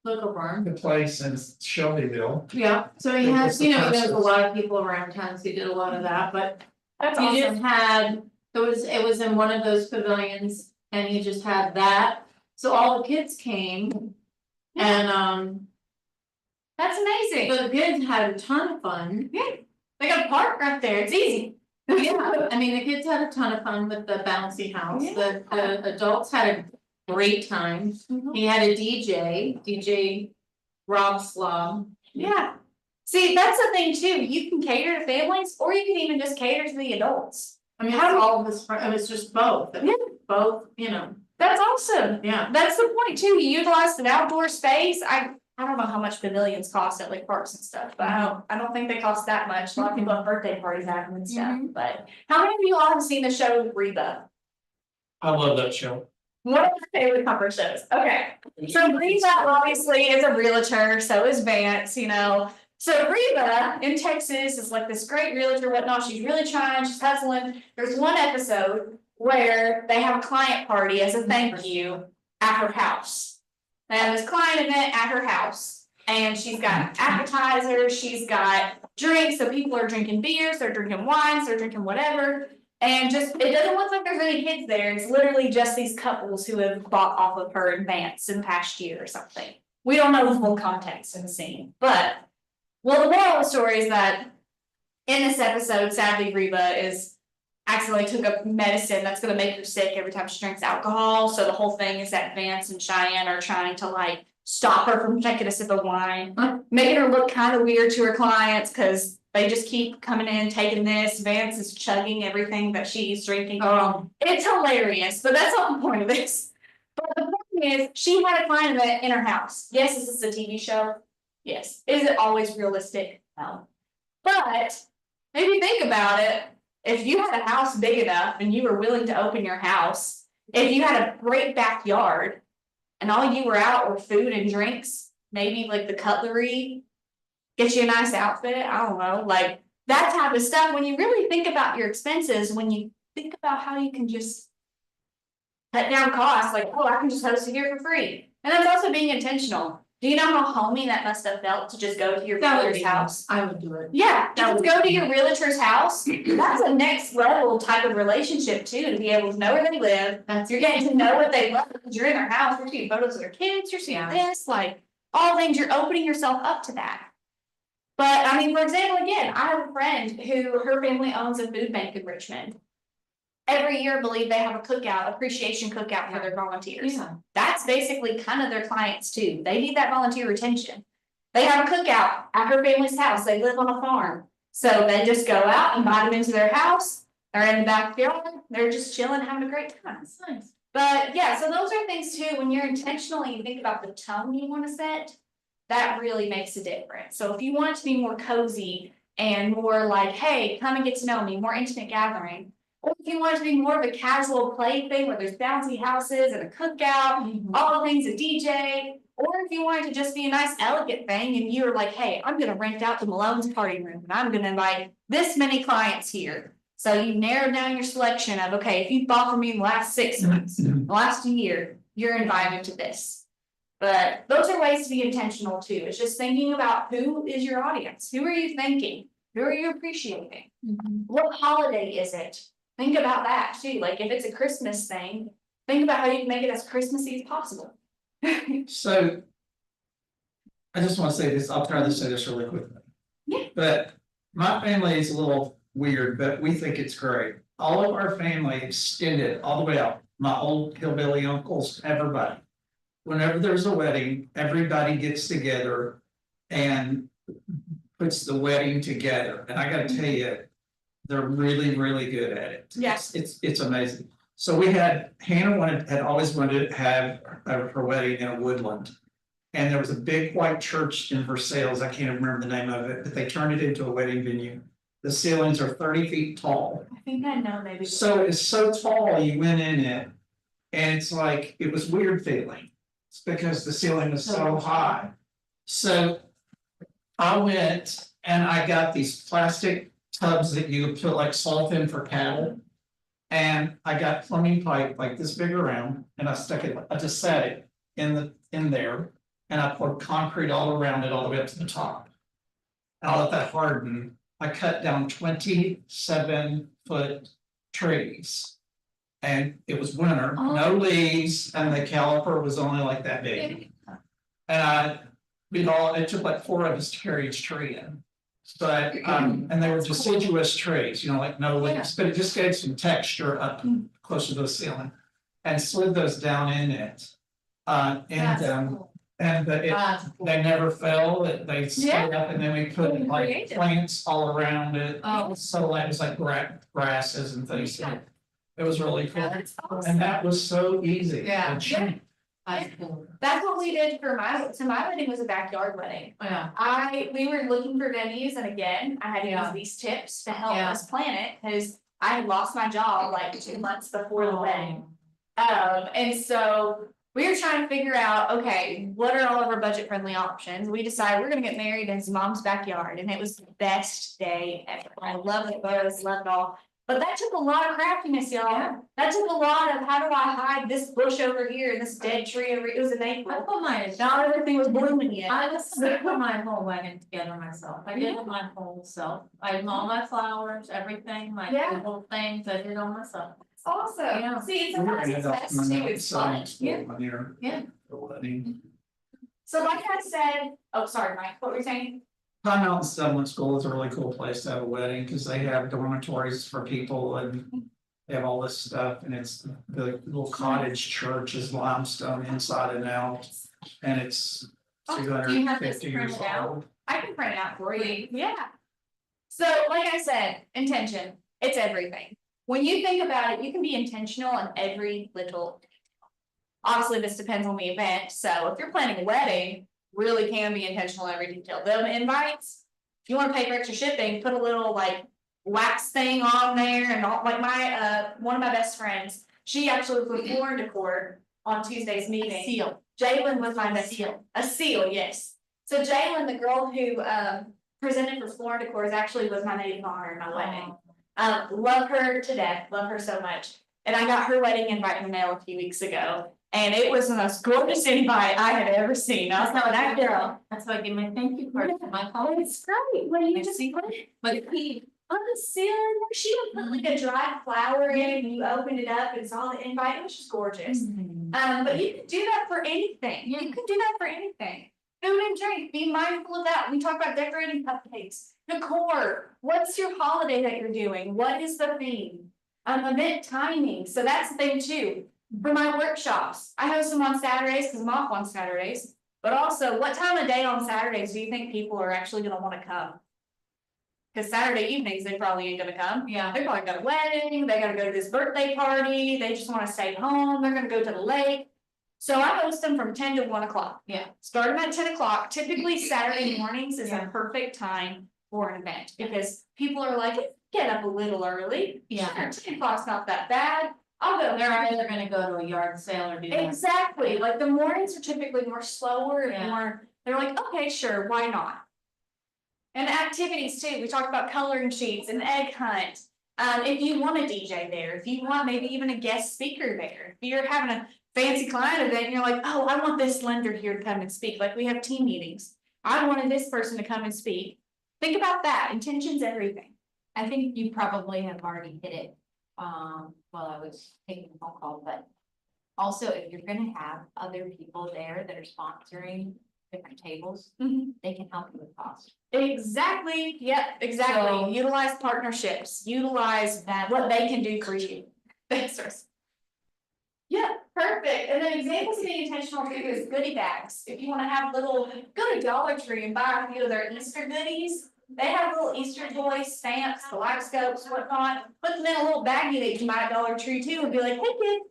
Liquor Barn. place in Shelbyville. Yeah, so he It has, was the he knows a process. lot of people around town, so he did a lot of that, but That's he awesome. just had, it was in one of those pavilions, and he just had that, so all the kids came. And That's amazing. so the kids had a ton of fun. They got a park right there, it's easy. Yeah, I mean, the kids had a ton of fun with the bouncy house, the adults had a great time. He had a DJ Rob Slum. Yeah. See, that's the thing too, you can cater to families, or you can even just cater to the adults. I mean, how all of us, it was just both, Yeah. both, you know, That's awesome. yeah. That's the point too, you utilized an outdoor space, I don't know how much pavilions cost at like parks and stuff, but I don't think they cost that much, a lot of people have birthday parties at them and stuff, but. How many of you all have seen the show Reba? I love that show. One of my favorite comfort shows, okay. So Reba obviously is a realtor, so is Vance, you know. So Reba in Texas is like this great realtor, whatnot, she's really trying, she's hustling. There's one episode where they have a client party as a thank you at her house. They have this client event at her house, and she's got appetizers, she's got drinks, so people are drinking beers, they're drinking wines, they're drinking whatever. And just, it doesn't look like there's any kids there, it's literally just these couples who have bought off of her in advance in the past year or something. We don't know the full context of the scene, but. Well, the moral of the story is that in this episode, sadly, Reba is accidentally took a medicine that's gonna make her sick every time she drinks alcohol. So the whole thing is that Vance and Cheyenne are trying to like stop her from taking a sip of wine, making her look kind of weird to her clients because they just keep coming in, taking this. Vance is chugging everything that she's drinking. It's hilarious, but that's not the point of this. But the point is, she had a client event in her house. Yes, this is a TV show. Yes. Is it always realistic? No. But if you think about it, if you had a house big enough and you were willing to open your house, if you had a great backyard and all you were out were food and drinks, maybe like the cutlery, get you a nice outfit, I don't know, like that type of stuff. When you really think about your expenses, when you think about how you can just cut down costs, like, oh, I can just host it here for free. And that's also being intentional. Do you know how homey that must have felt to just go to your realtor's house? I would do it. Yeah, just go to your realtor's house. That's a next level type of relationship too, to be able to know where they live. You're getting to know what they love, because you're in their house, you're seeing photos of their kids, you're seeing this, like, all things, you're opening yourself up to that. But I mean, for example, again, I have a friend who, her family owns a food bank in Richmond. Every year, I believe they have a cookout, appreciation cookout for their volunteers. Yeah. That's basically kind of their clients too. They need that volunteer retention. They have a cookout at her family's house. They live on a farm. So they just go out, invite them into their house. They're in the backyard. They're just chilling, having a great time. That's nice. But yeah, so those are things too, when you're intentionally, you think about the tone you want to set, that really makes a difference. So if you want it to be more cozy and more like, hey, come and get to know me, more intimate gathering. Or if you want it to be more of a casual play thing where there's bouncy houses and a cookout, all the things, a DJ. Or if you want it to just be a nice elegant thing and you're like, hey, I'm gonna rent out the Malone's party room and I'm gonna invite this many clients here. So you narrow down your selection of, okay, if you bought from me in the last 6 months, the last year, you're invited to this. But those are ways to be intentional too. It's just thinking about who is your audience? Who are you thinking? Who are you appreciating? What holiday is it? Think about that too. Like if it's a Christmas thing, think about how you can make it as Christmassy as possible. So. I just want to say this, I'll try to say this really quickly. Yeah. But my family is a little weird, but we think it's great. All of our family extended all the way out, my old hillbilly uncles, everybody. Whenever there's a wedding, everybody gets together and puts the wedding together. And I gotta tell you, they're really, really good at it. Yes. It's amazing. So we had, Hannah had always wanted to have her wedding in a woodland. And there was a big white church in Versailles, I can't remember the name of it, but they turned it into a wedding venue. The ceilings are 30 feet tall. I think I know maybe. So it's so tall, you went in it, and it's like, it was weird feeling. It's because the ceiling was so high. So I went and I got these plastic tubs that you put like salt in for cattle. And I got plumbing pipe like this big around, and I stuck it, I just set it in there. And I poured concrete all around it, all the way up to the top. And I'll let that harden. I cut down 27-foot trees. And it was winter, no leaves, and the caliper was only like that big. And it took like 4 of us to carry each tree in. But, and they were deciduous trees, you know, like no leaves, but it just gave some texture up closer to the ceiling. And slid those down in it. They never fell, they stayed up, and then we put like plants all around it. So like, it was like grasses and things. It was really cool. That's awesome. And that was so easy. Yeah. and cheap. That's what we did for my wedding was a backyard wedding. We were looking for venues, and again, I had to use these tips to help us plan it, because I had lost my job like 2 months before the wedding. And so we were trying to figure out, okay, what are all of our budget friendly options? We decided we're gonna get married in his mom's backyard, and it was the best day ever. I love the photos, loved it all. But that took a lot of craftiness, y'all. That took a lot of, how do I hide this bush over here and this dead tree over, it was an April. I put my, Not everything was blooming yet. I put my whole wagon together myself. I did it my whole self. I did all my flowers, everything, my little things, I did all myself. It's awesome. Yeah. See, sometimes it's best too, it's fun. Yeah. The wedding. So like I said, oh, sorry, Mike, what were you saying? Pine Mountain Settlement School is a really cool place to have a wedding, because they have dormitories for people and. They have all this stuff, and it's the little cottage church is limestone inside and out, and it's Oh, do 250 you have this years printed out? old. I can print it out for you, yeah. So like I said, intention, it's everything. When you think about it, you can be intentional in every little. Obviously, this depends on the event, so if you're planning a wedding, really can be intentional in every detail. Them invites, if you wanna pay for extra shipping, put a little like wax thing on there and all, like my, one of my best friends, she actually was with Floor and Decor on Tuesday's meeting. Seal. Jalen was my best seal. A seal, yes. So Jalen, the girl who presented for Floor and Decor, actually was my maid of honor in my wedding. Love her to death, love her so much. And I got her wedding invite in the mail a few weeks ago. And it was the most gorgeous invite I had ever seen. I was like, that girl. That's why I give my thank you card to my colleagues. It's great when you I just see. put it But he, on the ceiling. She would put like a dried flower in and you opened it up and saw the invite. It was just gorgeous. But you can do that for anything. You can do that for anything. Food and drink, be mindful of that. We talk about decorating cupcakes, decor. What's your holiday that you're doing? What is the theme? Event timing. So that's the thing too. For my workshops, I host them on Saturdays because I'm off on Saturdays. But also, what time of day on Saturdays do you think people are actually gonna wanna come? Cause Saturday evenings, they probably ain't gonna come. yeah, They probably got a wedding, they gotta go to this birthday party, they just wanna stay home, they're gonna go to the lake. So I host them from 10 to 1 o'clock. Yeah. Start them at 10 o'clock, typically Saturday mornings is a perfect time for an event, because people are like, get up a little early. Yeah. Sure, 10 o'clock's not that bad, I'll go they're there. either gonna go to a yard sale or do that. Exactly, like the mornings are typically more slower and Yeah. more, they're like, okay, sure, why not? And activities too, we talked about coloring sheets and egg hunt. If you want a DJ there, if you want maybe even a guest speaker there, if you're having a fancy client event and you're like, oh, I want this lender here to come and speak, like we have team meetings. I wanted this person to come and speak. Think about that, intention's everything. I think you probably have already hit it, while I was taking a phone call, but. Also, if you're gonna have other people there that are sponsoring different tables, they can help you with cost. Exactly, yep, exactly, So- utilize partnerships, utilize That, what they can do for you. Thanks, Chris. Yeah, perfect, and then examples of being intentional too is goodie bags, if you wanna have little, go to Dollar Tree and buy a few of their Easter goodies. They have little Easter toys, stamps, kaleidoscopes, whatnot, put them in a little baggie that you can buy at Dollar Tree too, and be like, hey kid.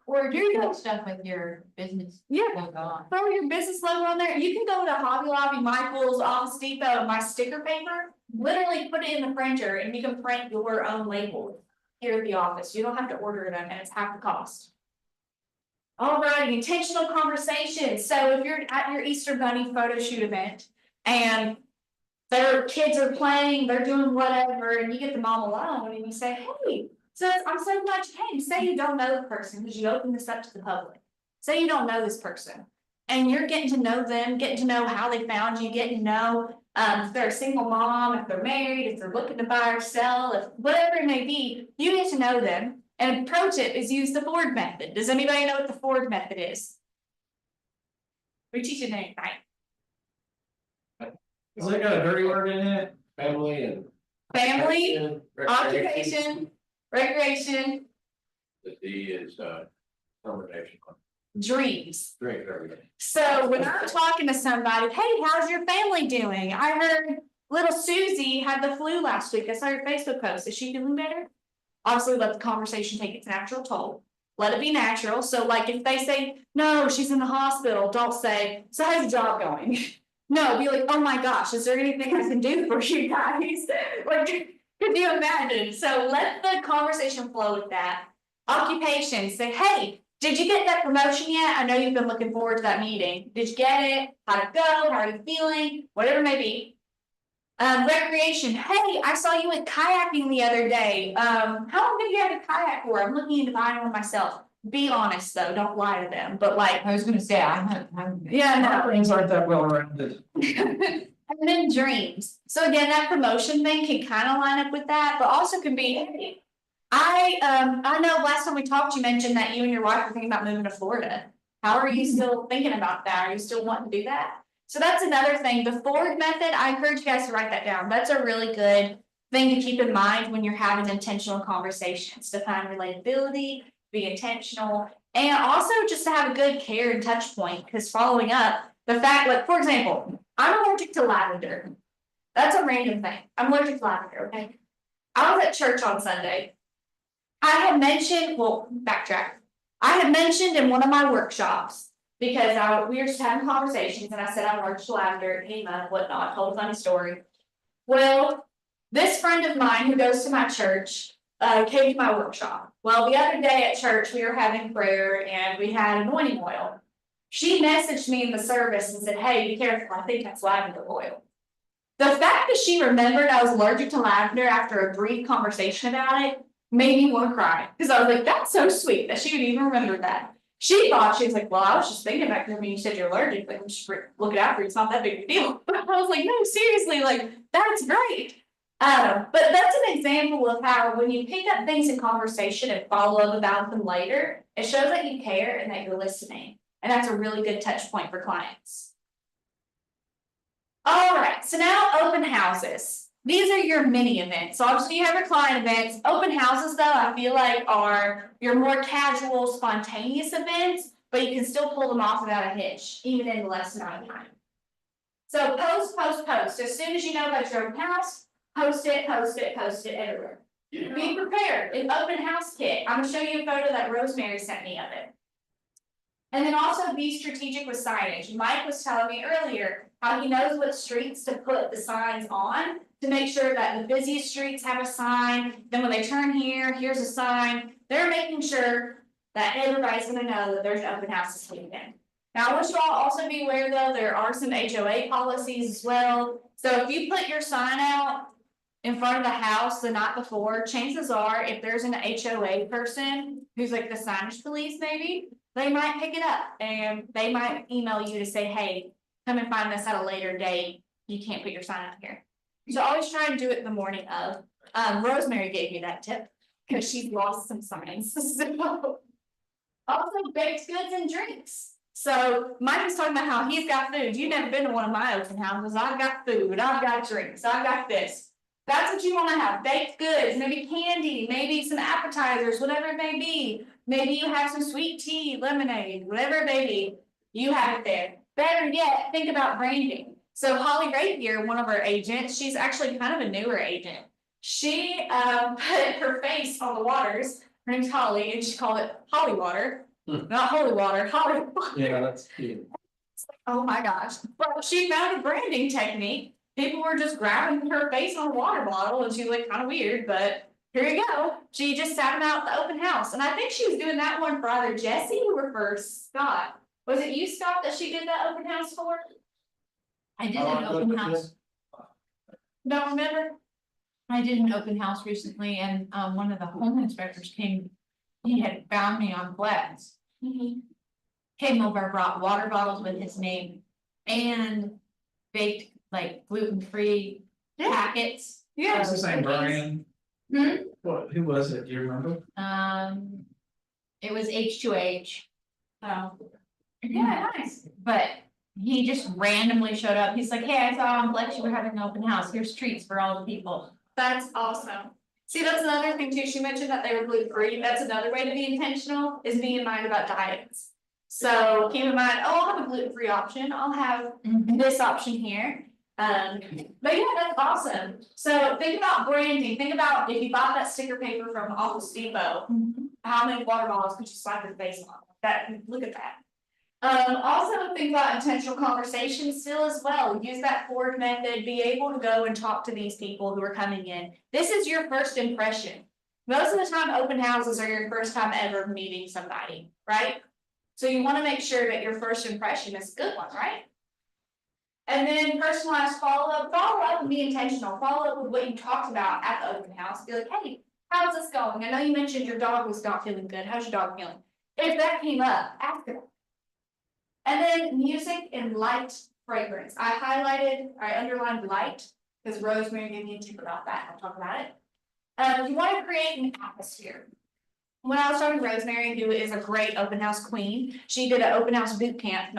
Or you're you're doing stuff with your business. yeah, Logo on. throw your business logo on there. You can go to Hobby Lobby, Michael's, Office Depot, and buy sticker paper. Literally put it in the printer and you can print your own label here at the office. You don't have to order it and it's half the cost. Alrighty, intentional conversations. So if you're at your Easter Bunny photo shoot event and their kids are playing, they're doing whatever, and you get the mom alone and you say, hey, so I'm so glad you came. Say you don't know the person because you open this up to the public. Say you don't know this person and you're getting to know them, getting to know how they found you, getting to know if they're a single mom, if they're married, if they're looking to buy or sell, if whatever it may be, you get to know them. And pro tip is use the Ford method. Does anybody know what the Ford method is? We teach it tonight. Has it got a dirty word in it? Family and. Family, occupation, recreation, The D is termination, dreams. drink everything. So when I'm talking to somebody, hey, how's your family doing? I heard little Susie had the flu last week. I saw your Facebook post. Is she doing better? Obviously, let the conversation take its natural toll. Let it be natural. So like if they say, no, she's in the hospital, don't say, so how's your job going? No, be like, oh my gosh, is there anything I can do for you guys? Like, could you imagine? So let the conversation flow with that. Occupation, say, hey, did you get that promotion yet? I know you've been looking forward to that meeting. Did you get it? How'd it go? How are you feeling? Whatever it may be. Recreation, hey, I saw you went kayaking the other day. How long have you had a kayak for? I'm looking into buying one myself. Be honest though, don't lie to them, but like, I was gonna say, I'm. yeah, no. My brains aren't that well rounded. And then dreams. So again, that promotion thing can kind of line up with that, but also can be, hey, I know last time we talked, you mentioned that you and your wife were thinking about moving to Florida. How are you still thinking about that? Are you still wanting to do that? So that's another thing, the Ford method, I encourage you guys to write that down, that's a really good thing to keep in mind when you're having intentional conversations, to find relatability, be intentional, and also just to have a good care and touch point, because following up, the fact, like, for example, I'm allergic to lavender. That's a random thing, I'm allergic to lavender, okay? I was at church on Sunday. I had mentioned, well, backtrack, I had mentioned in one of my workshops, because we were just having conversations and I said I'm allergic to lavender, it came up, whatnot, told a funny story. Well, this friend of mine who goes to my church, came to my workshop. Well, the other day at church, we were having prayer and we had anointing oil. She messaged me in the service and said, hey, be careful, I think that's lavender oil. The fact that she remembered I was allergic to lavender after a brief conversation about it made me want to cry. Because I was like, that's so sweet that she would even remember that. She was like, well, I was just thinking back when you said you're allergic, like, just look it out for you, it's not that big of a deal. But I was like, no, seriously, like, that's great. But that's an example of how when you pick up things in conversation and follow up about them later, it shows that you care and that you're listening. And that's a really good touch point for clients. All right, so now open houses. These are your mini events. So obviously you have your client events. Open houses, though, I feel like are your more casual, spontaneous events, but you can still pull them off without a hitch, even in less amount of time. So post. As soon as you know about your open house, post it everywhere. Yeah. Be prepared. An open house kit. I'm gonna show you a photo that Rosemary sent me of it. And then also be strategic with signage. Mike was telling me earlier how he knows what streets to put the signs on to make sure that the busiest streets have a sign. Then when they turn here, here's a sign. They're making sure that everybody's gonna know that there's an open house this weekend. Now, I want you all also be aware though, there are some HOA policies as well. So if you put your sign out in front of the house the night before, chances are if there's an HOA person who's like the signage police maybe, they might pick it up and they might email you to say, hey, come and find this at a later date. You can't put your sign out here. So always try and do it the morning of. Rosemary gave me that tip because she's lost some signs. So, also baked goods and drinks. So Mike was talking about how he's got food. You've never been to one of my open houses. I've got food, I've got drinks, I've got this. That's what you want to have, baked goods, maybe candy, maybe some appetizers, whatever it may be. Maybe you have some sweet tea, lemonade, whatever it may be, you have it there. Better yet, think about branding. So Holly Rapier, one of our agents, she's actually kind of a newer agent. She put her face on the waters. Her name's Holly, and she called it Holly Water. Not holy water, Holly water. Yeah, that's cute. Oh my gosh. But she found a branding technique. People were just grabbing her face on a water bottle and she looked kind of weird, but here you go. She just sat him out at the open house. And I think she was doing that one for either Jesse or for Scott. Was it you, Scott, that she did that open house for? I did an open house. Don't remember? I did an open house recently and one of the home inspectors came, he had found me on Flex. Came over, brought water bottles with his name and baked like gluten-free packets. Yeah. What's his name, Brian? What, who was it, do you remember? It was H2H. Oh. Yeah, nice. But he just randomly showed up. He's like, hey, I saw on Flex you were having an open house. Here's treats for all the people. That's awesome. See, that's another thing too. She mentioned that they were gluten-free. That's another way to be intentional, is being in mind about diets. So keep in mind, oh, I'll have a gluten-free option. I'll have this option here. But yeah, that's awesome. So think about branding. Think about if you bought that sticker paper from Office Depot, how many water bottles could you slap your face on? That, look at that. Also think about intentional conversations still as well. Use that Ford method, be able to go and talk to these people who are coming in. This is your first impression. Most of the time, open houses are your first time ever meeting somebody, right? So you want to make sure that your first impression is a good one, right? And then personalized follow-up and be intentional. Follow up with what you talked about at the open house. Be like, hey, how's this going? I know you mentioned your dog was not feeling good. How's your dog feeling? If that came up, ask her. And then music and light fragrance. I underlined light because Rosemary gave me a tip about that. I'll talk about it. You want to create an atmosphere. When I was talking to Rosemary, who is a great open house queen, she did an open house boot camp,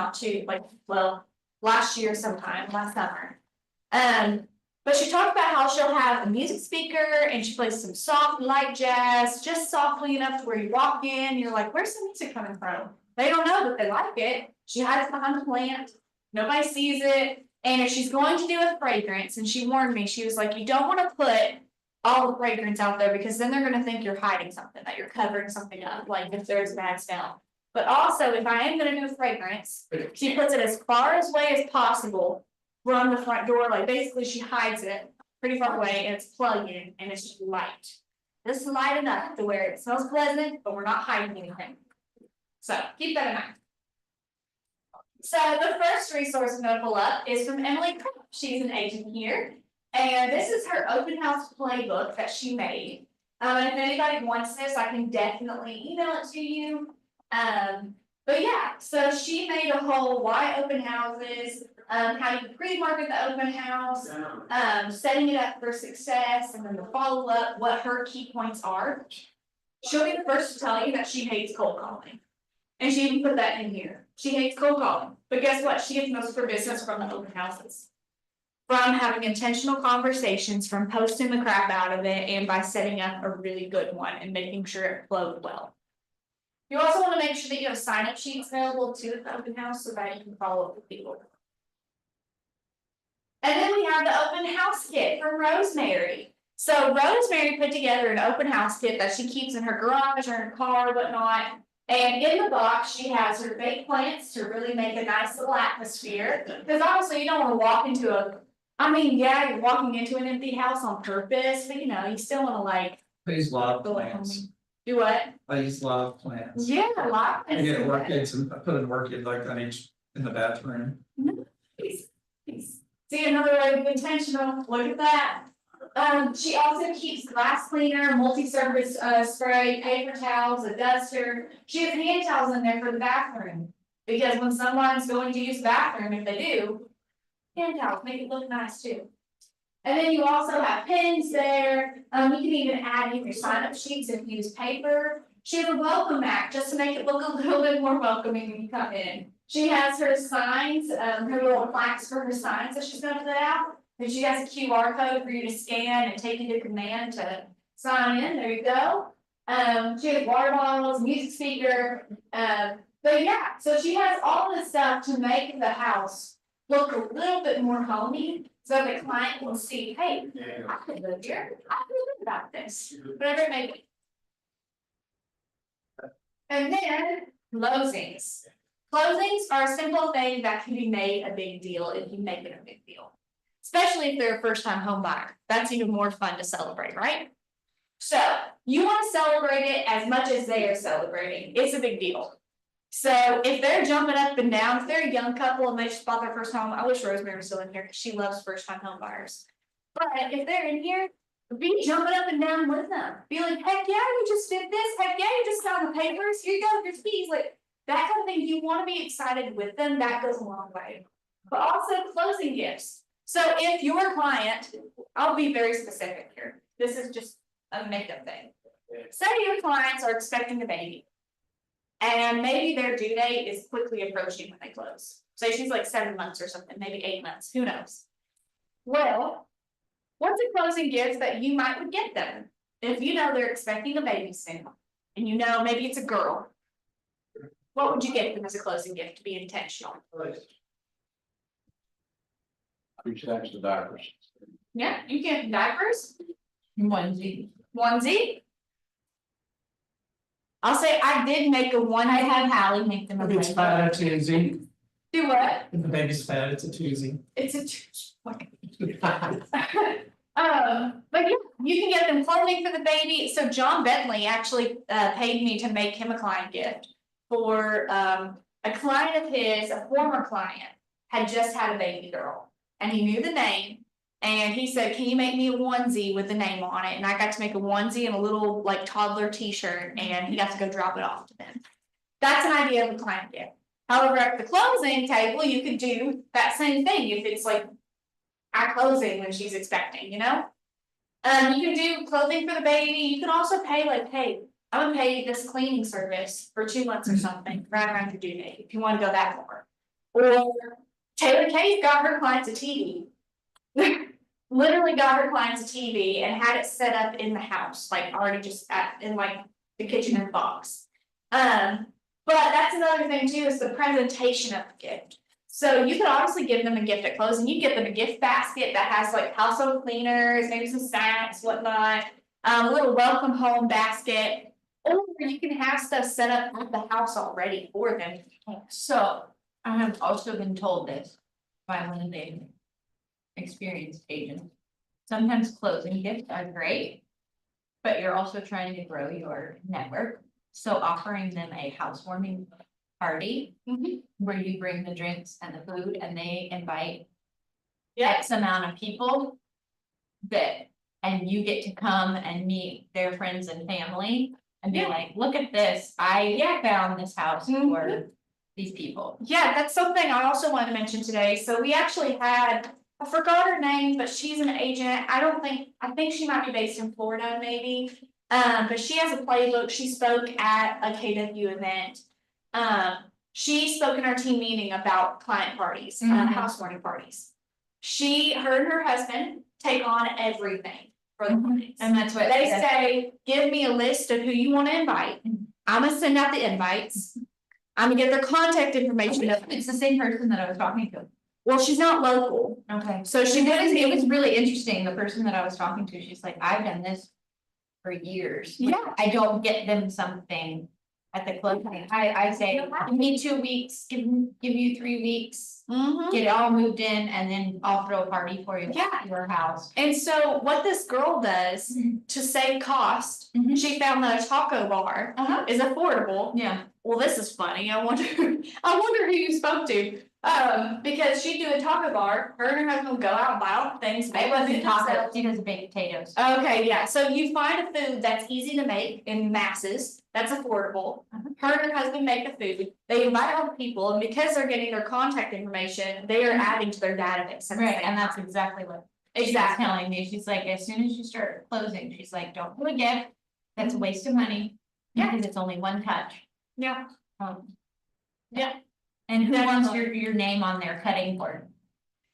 last year sometime, last summer. But she talked about how she'll have a music speaker and she plays some soft light jazz, just softly enough to where you walk in, you're like, where's the music coming from? They don't know, but they like it. She hides behind the plant, nobody sees it. And if she's going to do a fragrance, and she warned me, she was like, you don't wanna put all the fragrance out there because then they're gonna think you're hiding something, that you're covering something up, like if there's a bad smell. But also, if I am gonna do a fragrance, she puts it as far away as possible from the front door, like basically she hides it pretty far away and it's plugged in and it's just light. Just light enough to where it smells pleasant, but we're not hiding anything. So keep that in mind. So the first resource I'm gonna pull up is from Emily Cook. She's an agent here. And this is her open house playbook that she made. If anybody wants this, I can definitely email it to you. But yeah, so she made a whole why open houses, how you pre-market the open house, setting it up for success, and then the follow-up, what her key points are. She'll be the first to tell you that she hates cold calling. And she even put that in here. She hates cold calling. But guess what? She gets most of her business from the open houses. From having intentional conversations, from posting the crap out of it, and by setting up a really good one and making sure it flowed well. You also want to make sure that you have sign-up sheets available too at the open house so that you can follow up with people. And then we have the open house kit from Rosemary. So Rosemary put together an open house kit that she keeps in her garage or in her car, whatnot. And in the box, she has her fake plants to really make a nice little atmosphere. Because honestly, you don't want to walk into yeah, you're walking into an empty house on purpose, but you still want to like. I use love go plants. home. Do what? I use love plants. Yeah, a lot. I get orchids and I put an orchid like on each in the bathroom. Nice. See, another way to be intentional, look at that. She also keeps glass cleaner, multi-surface spray, paper towels, a duster. She has hand towels in there for the bathroom. Because when someone's going to use the bathroom, if they do, hand towels make it look nice too. And then you also have pins there. You can even add in your sign-up sheets if you use paper. She has a welcome mat just to make it look a little bit more welcoming when you come in. She has her signs, her little plaques for her signs that she's gonna put out. And she has a QR code for you to scan and take you to command to sign in. There you go. She has water bottles, music speaker. But yeah, so she has all this stuff to make the house look a little bit more homey. So the client will see, hey, I could live here. I feel good about this. Whatever it may be. And then closings. Closings are a simple thing that can be made a big deal if you make it a big deal. Especially if they're a first-time home buyer. That's even more fun to celebrate, right? So you want to celebrate it as much as they are celebrating. It's a big deal. So if they're jumping up and down, if they're a young couple and they just bought their first home, I wish Rosemary was still in here because she loves first-time home buyers. But if they're in here, be jumping up and down with them. Be like, heck yeah, you just did this. Heck yeah, you just signed the papers. Here you go, your keys. Like that kind of thing. You want to be excited with them. That goes a long way. But also closing gifts. So if your client, I'll be very specific here. This is just a makeup thing. Say your clients are expecting a baby. And maybe their due date is quickly approaching when they close. Say she's like 7 months or something, maybe 8 months, who knows? Well, what's a closing gift that you might would get them? If you know they're expecting a baby soon, and you know maybe it's a girl, what would you get them as a closing gift to be intentional? 3 stacks of diapers. Yeah, you get diapers, Onesie. onesie. I'll say I did make a onesie. I have Halle make them. If it's fat, it's a twosie. Do what? If the baby's fat, it's a twosie. It's a but yeah, you can get them clothing for the baby. So John Bentley actually paid me to make him a client gift for a client of his, a former client, had just had a baby girl and he knew the name. And he said, can you make me a onesie with the name on it? And I got to make a onesie and a little like toddler t-shirt and he got to go drop it off to them. That's an idea of a client gift. However, at the closing table, you could do that same thing if it's like at closing when she's expecting, you know? You can do clothing for the baby. You can also pay like, hey, I'm gonna pay this cleaning service for 2 months or something right around your due date if you want to go that far. Or Taylor Kay's got her clients a TV. Literally got her clients a TV and had it set up in the house, like already just in like the kitchen and box. But that's another thing too, is the presentation of the gift. So you could obviously give them a gift at closing, you get them a gift basket that has like household cleaners, maybe some snacks, whatnot. A little welcome home basket, or you can have stuff set up at the house already for them. So I have also been told this by one of the experienced agents. Sometimes closing gifts are great, but you're also trying to grow your network. So offering them a housewarming party where you bring the drinks and the food and they invite X amount of people and you get to come and meet their friends and family and be like, look at this, I found this house for these people. Yeah, that's something I also wanted to mention today. So we actually had, I forgot her name, but she's an agent. I think she might be based in Florida maybe. But she has a playbook. She spoke at a KW event. She spoke in our team meeting about client parties, housewarming parties. Her and her husband take on everything for the clients. And that's what They say, give me a list of who you want to invite. I'm gonna send out the invites. I'm gonna get their contact information. It's the same person that I was talking to. Well, she's not local, Okay. so It was really interesting. The person that I was talking to, she's like, I've done this for years. Yeah. I don't get them something at the closing. I say, give me 2 weeks, give you 3 weeks, get it all moved in, and then I'll throw a party for you Yeah. at your house. And so what this girl does to save cost, she found that a taco bar is affordable. Yeah. Well, this is funny. I wonder who you spoke to. Because she'd do a taco bar, her and her husband would go out and buy all the things. It wasn't tacos, she does baked potatoes. Okay, yeah, so you find a food that's easy to make in masses, that's affordable. Her and her husband make the food, they invite all the people, and because they're getting their contact information, they are adding to their database. at the Right, same and that's time. exactly what Exactly. she was telling me. She's like, as soon as you start closing, she's like, don't do a gift. That's a waste of money. Yeah. Because it's only one touch. Yeah, Yeah. And who wants your name on their cutting board?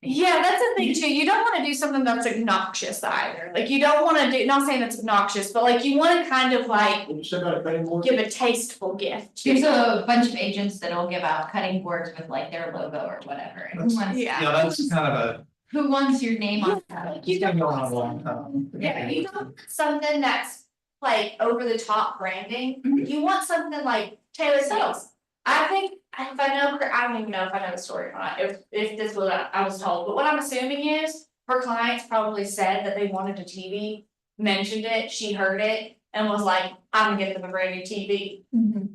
yeah, that's the thing too, you don't wanna do something that's obnoxious either, like you don't wanna do, not saying it's obnoxious, but like you wanna kind of like Did you say about a cutting board? give a tasteful gift. There's a bunch of agents that'll give out cutting boards with like their logo or whatever. And who wants, Yeah. Yeah, that's kind of who wants your name on that? it's been going on a long time. Yeah, you don't want something that's like over the top branding, you want something like Taylor Sales. I think, if I know, I don't even know if I know the story or not, if this was what I was told, but what I'm assuming is. Her clients probably said that they wanted a TV, mentioned it, she heard it, and was like, I'm gonna get them a brand new TV,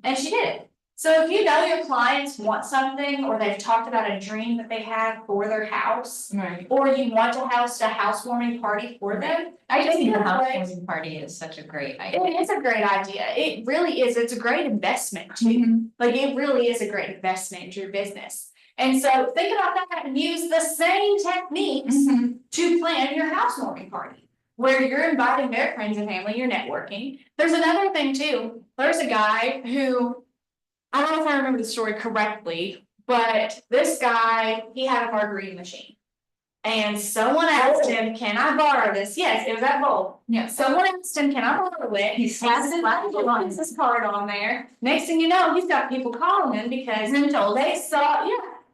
and she did it. So if you know your clients want something, or they've talked about a dream that they have for their house. Right. Or you want to host a housewarming party for them. I just think the Yeah, right. housewarming party is such a great idea. It is a great idea. It really is. It's a great investment too. Like it really is a great investment into your business. And so think about that and use the same techniques to plan your housewarming party. Where you're inviting their friends and family, you're networking. There's another thing too. There's a guy who, I don't know if I remember the story correctly, but this guy, he had a margarita machine. And someone asked him, can I borrow this? Yes, it was that bowl. Yeah. Someone asked him, can I borrow it? He slapped his business card on there. Next thing you know, he's got people calling him because they saw,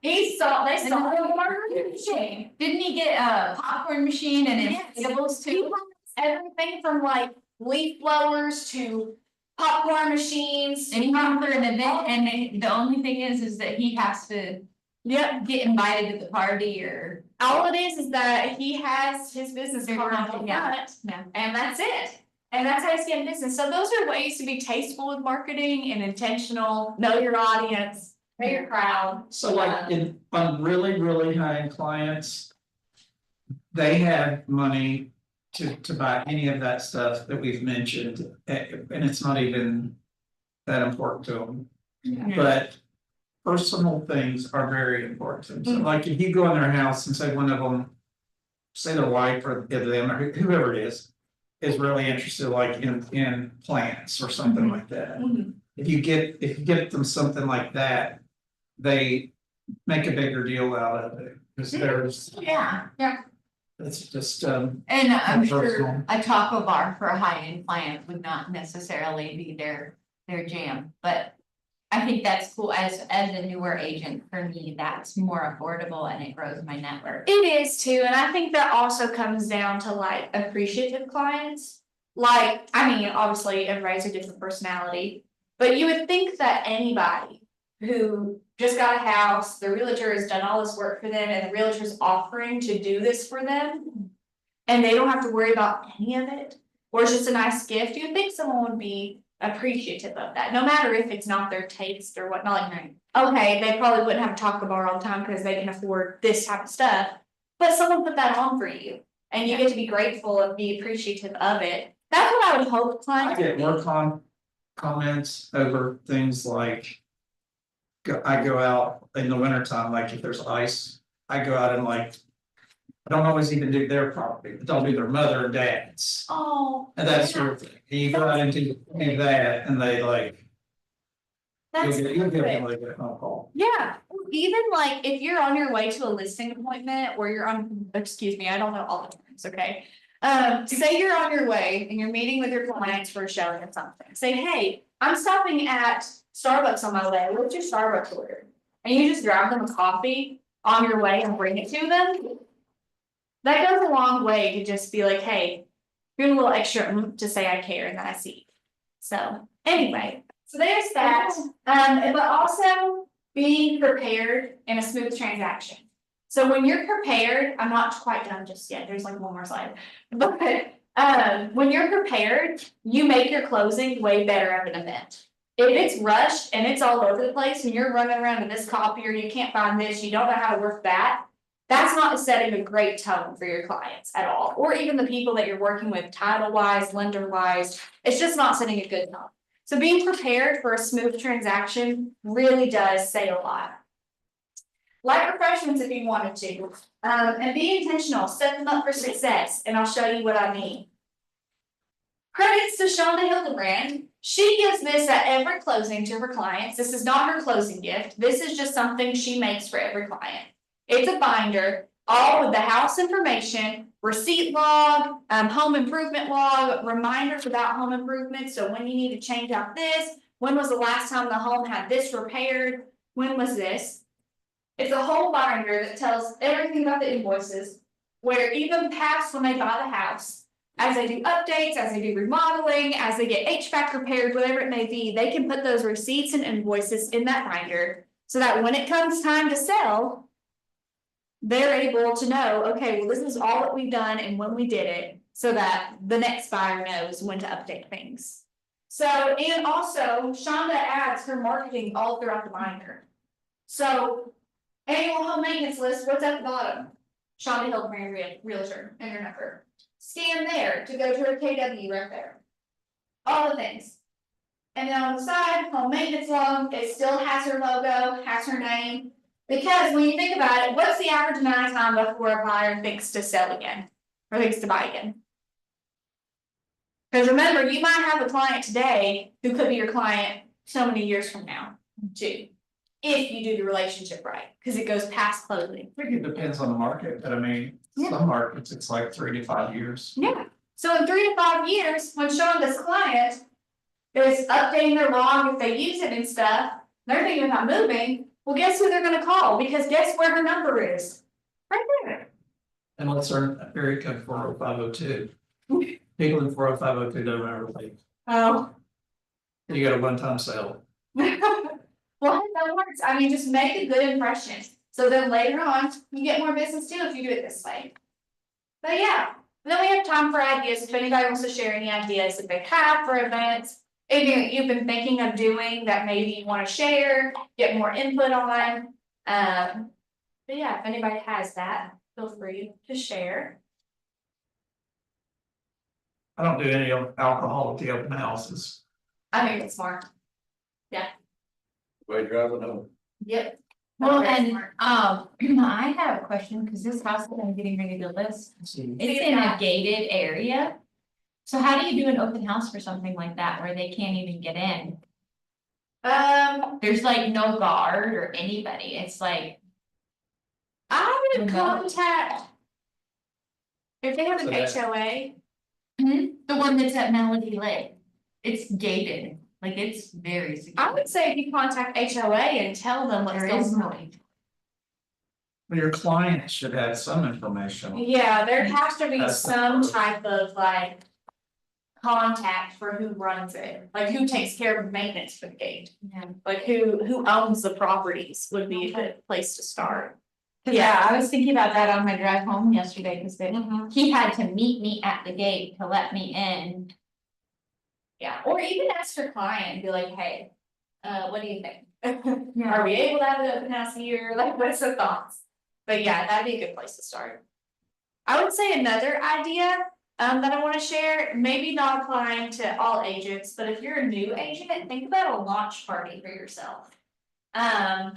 they saw the margarita machine. Didn't he get a popcorn machine and inflatables He too? has everything from like leaf blowers to popcorn machines. And he came for an event and the only thing is that he has to Yep, get invited to the party or. all it is that he has his business card on the front, Yeah. and that's it. And that's how he's getting business. So those are ways to be tasteful with marketing and intentional, know your audience, know your crowd. So like on really, really high-end clients. They have money to buy any of that stuff that we've mentioned, and it's not even that important to them. Yeah. But personal things are very important. So like if you go in their house and say one of them, say their wife or them or whoever it is really interested like in plants or something like that. If you get them something like that, they make a bigger deal out of it, because there's, Yeah, it's just, and I'm Personal. sure a taco bar for a high-end client would not necessarily be their jam, but. I think that's cool, as a newer agent, for me, that's more affordable and it grows my network. It is too, and I think that also comes down to like appreciative clients. Like, I mean, obviously everybody's a different personality, but you would think that anybody who just got a house, the realtor has done all this work for them and the realtor's offering to do this for them. And they don't have to worry about any of it, or it's just a nice gift, you'd think someone would be appreciative of that, no matter if it's not their taste or whatnot, like, okay, they probably wouldn't have a taco bar all the time because they can afford this type of stuff. But someone put that on for you, and you get to be grateful and be appreciative of it. That's what I would hope I clients. get more comments over things like. I go out in the wintertime, like if there's ice, I go out and like. I don't always even do their property, but I'll do their mother and dad's, Oh. and that sort of thing, you go out and do that, and they like. That's You'll get perfect. like a phone call. Yeah, even like if you're on your way to a listing appointment or you're on, excuse me, I don't know all the terms, okay? Say you're on your way and you're meeting with your clients for a showing of something, say, hey, I'm stopping at Starbucks on my way, what's your Starbucks order? And you just grab them a coffee on your way and bring it to them. That goes a long way to just be like, hey, here's a little extra to say I care and that I see. So, anyway, so there's that, but also being prepared in a smooth transaction. So when you're prepared, I'm not quite done just yet, there's like one more slide. But, when you're prepared, you make your closing way better of an event. If it's rushed and it's all over the place and you're running around in this copier, you can't find this, you don't know how to work that. That's not setting a great tone for your clients at all, or even the people that you're working with, title wise, lender wise, it's just not setting a good tone. So being prepared for a smooth transaction really does say a lot. Light refreshments if you wanted to, and be intentional, set them up for success, and I'll show you what I mean. Credits to Shonda Hildebrand. She gives this at every closing to her clients. This is not her closing gift. This is just something she makes for every client. It's a binder, all with the house information, receipt log, home improvement log, reminders about home improvements. So when you need to change out this, when was the last time the home had this repaired? When was this? It's a whole binder that tells everything about the invoices, where even past when they buy the house, as they do updates, as they do remodeling, as they get HVAC repaired, whatever it may be, they can put those receipts and invoices in that binder so that when it comes time to sell, they're able to know, okay, well, this is all that we've done and when we did it, so that the next buyer knows when to update things. So, and also, Shonda adds her marketing all throughout the binder. So, annual home maintenance list, what's at the bottom? Shonda Hildebrand Realtor and her number. Scan there to go to her KW right there. All the things. And then on the side, home maintenance log, it still has her logo, has her name. Because when you think about it, what's the average amount of time before a buyer thinks to sell again? Or thinks to buy again? Because remember, you might have a client today who could be your client so many years from now, too. If you do the relationship right, because it goes past closing. I think it depends on the market, but I mean, Yeah. some markets, it's like 3 to 5 years. Yeah, so in 3 to 5 years, when Shonda's client is updating their log, if they use it and stuff, they're thinking about moving, well, guess who they're gonna call, because guess where her number is? Right there. And let's earn area code 40502. People in 40502 don't ever leave. Oh. You got a one-time sale. Well, that works, I mean, just make a good impression, so then later on, you get more business too if you do it this way. But yeah, then we have time for ideas, if anybody wants to share any ideas that they have for events. Anything that you've been thinking of doing that maybe you wanna share, get more input on. But yeah, if anybody has that, feel free to share. I don't do any alcohol at the open houses. I think it's smart. Way driving home. Yep. Well, That's very and, smart. I have a question, because this house that I'm getting ready to list, it's in a Yeah. gated area. So how do you do an open house for something like that, where they can't even get in? There's like no guard or anybody, it's like, I would Remote. contact. If they have an So that- HOA, the one that's at Melody Lake. It's gated, like it's very secure. I would say if you contact HOA and tell them what's There going is no. on. Well, your client should have some information. Yeah, there has to be That's the some first. type of like. Contact for who runs it, like who takes care of maintenance for the gate, Yeah. like who owns the properties would be a good place to start. Yeah, I was thinking about that on my drive home yesterday, cause Mhm. he had to meet me at the gate to let me in. Yeah, or even ask your client and be like, hey, what do you think? Yeah. Are we able to have an open house here, like what's the thoughts? But yeah, that'd be a good place to start. I would say another idea, that I wanna share, maybe not applying to all agents, but if you're a new agent, think about a launch party for yourself.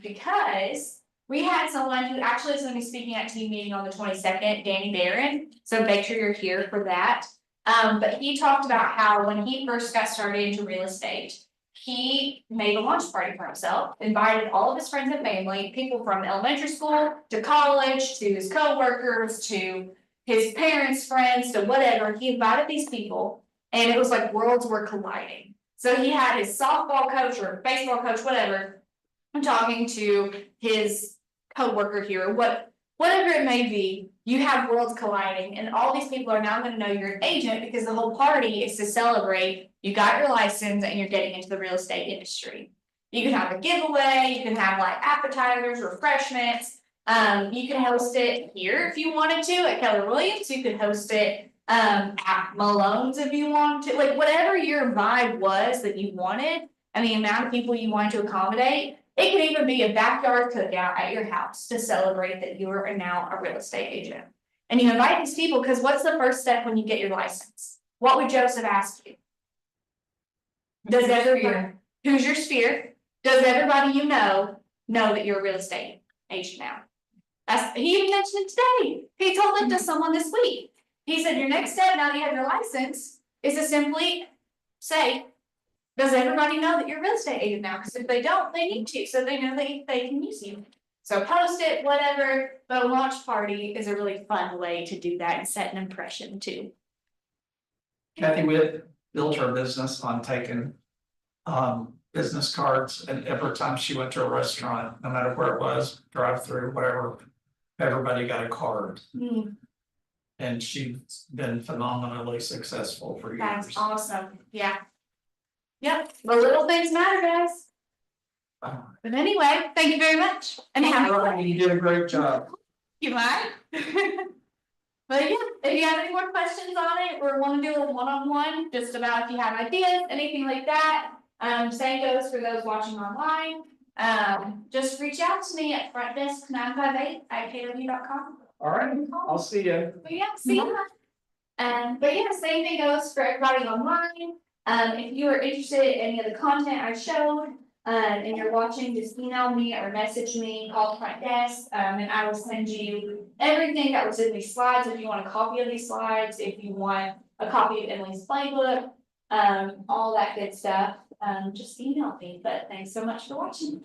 Because we had someone who actually is gonna be speaking at team meeting on the 22nd, Danny Barron, so make sure you're here for that. But he talked about how when he first got started into real estate, he made a launch party for himself, invited all of his friends and family, people from elementary school to college, to his coworkers, to his parents' friends, to whatever, he invited these people, and it was like worlds were colliding. So he had his softball coach or baseball coach, whatever, talking to his coworker here, whatever it may be, you have worlds colliding, and all these people are now gonna know you're an agent because the whole party is to celebrate you got your license and you're getting into the real estate industry. You can have a giveaway, you can have like appetizers, refreshments, you can host it here if you wanted to at Keller Williams, you could host it at Malone's if you want to, like whatever your vibe was that you wanted, and the amount of people you wanted to accommodate. It could even be a backyard cookout at your house to celebrate that you are now a real estate agent. And you invite these people, because what's the first step when you get your license? What would Joseph ask you? Does everyone, who's your sphere? Does everybody you know that you're a real estate agent now? He even mentioned it today. He told it to someone this week. He said, your next step now that you have your license is to simply say, does everybody know that you're a real estate agent now? Because if they don't, they need to, so they know they can use you. So post it, whatever, but a launch party is a really fun way to do that and set an impression too. Kathy, we had built her business on taking business cards, and every time she went to a restaurant, no matter where it was, drive through, whatever, everybody got a card. And she's been phenomenally successful for years. That's awesome, yeah. Yep, the little things matter, guys. But anyway, thank you very much, and have a Right, you did a great job. You mind? But yeah, if you have any more questions on it, or wanna do a one-on-one, just about if you have ideas, anything like that. Same goes for those watching online. Just reach out to me at frontdesk958@kw.com. All right, I'll see you. But yeah, see ya. But yeah, same thing goes for everybody online. If you are interested in any of the content I showed, and you're watching, just email me or message me, call the front desk, and I will send you everything that was in these slides. If you want a copy of these slides, if you want a copy of Emily's playbook, all that good stuff, just email me. But thanks so much for watching.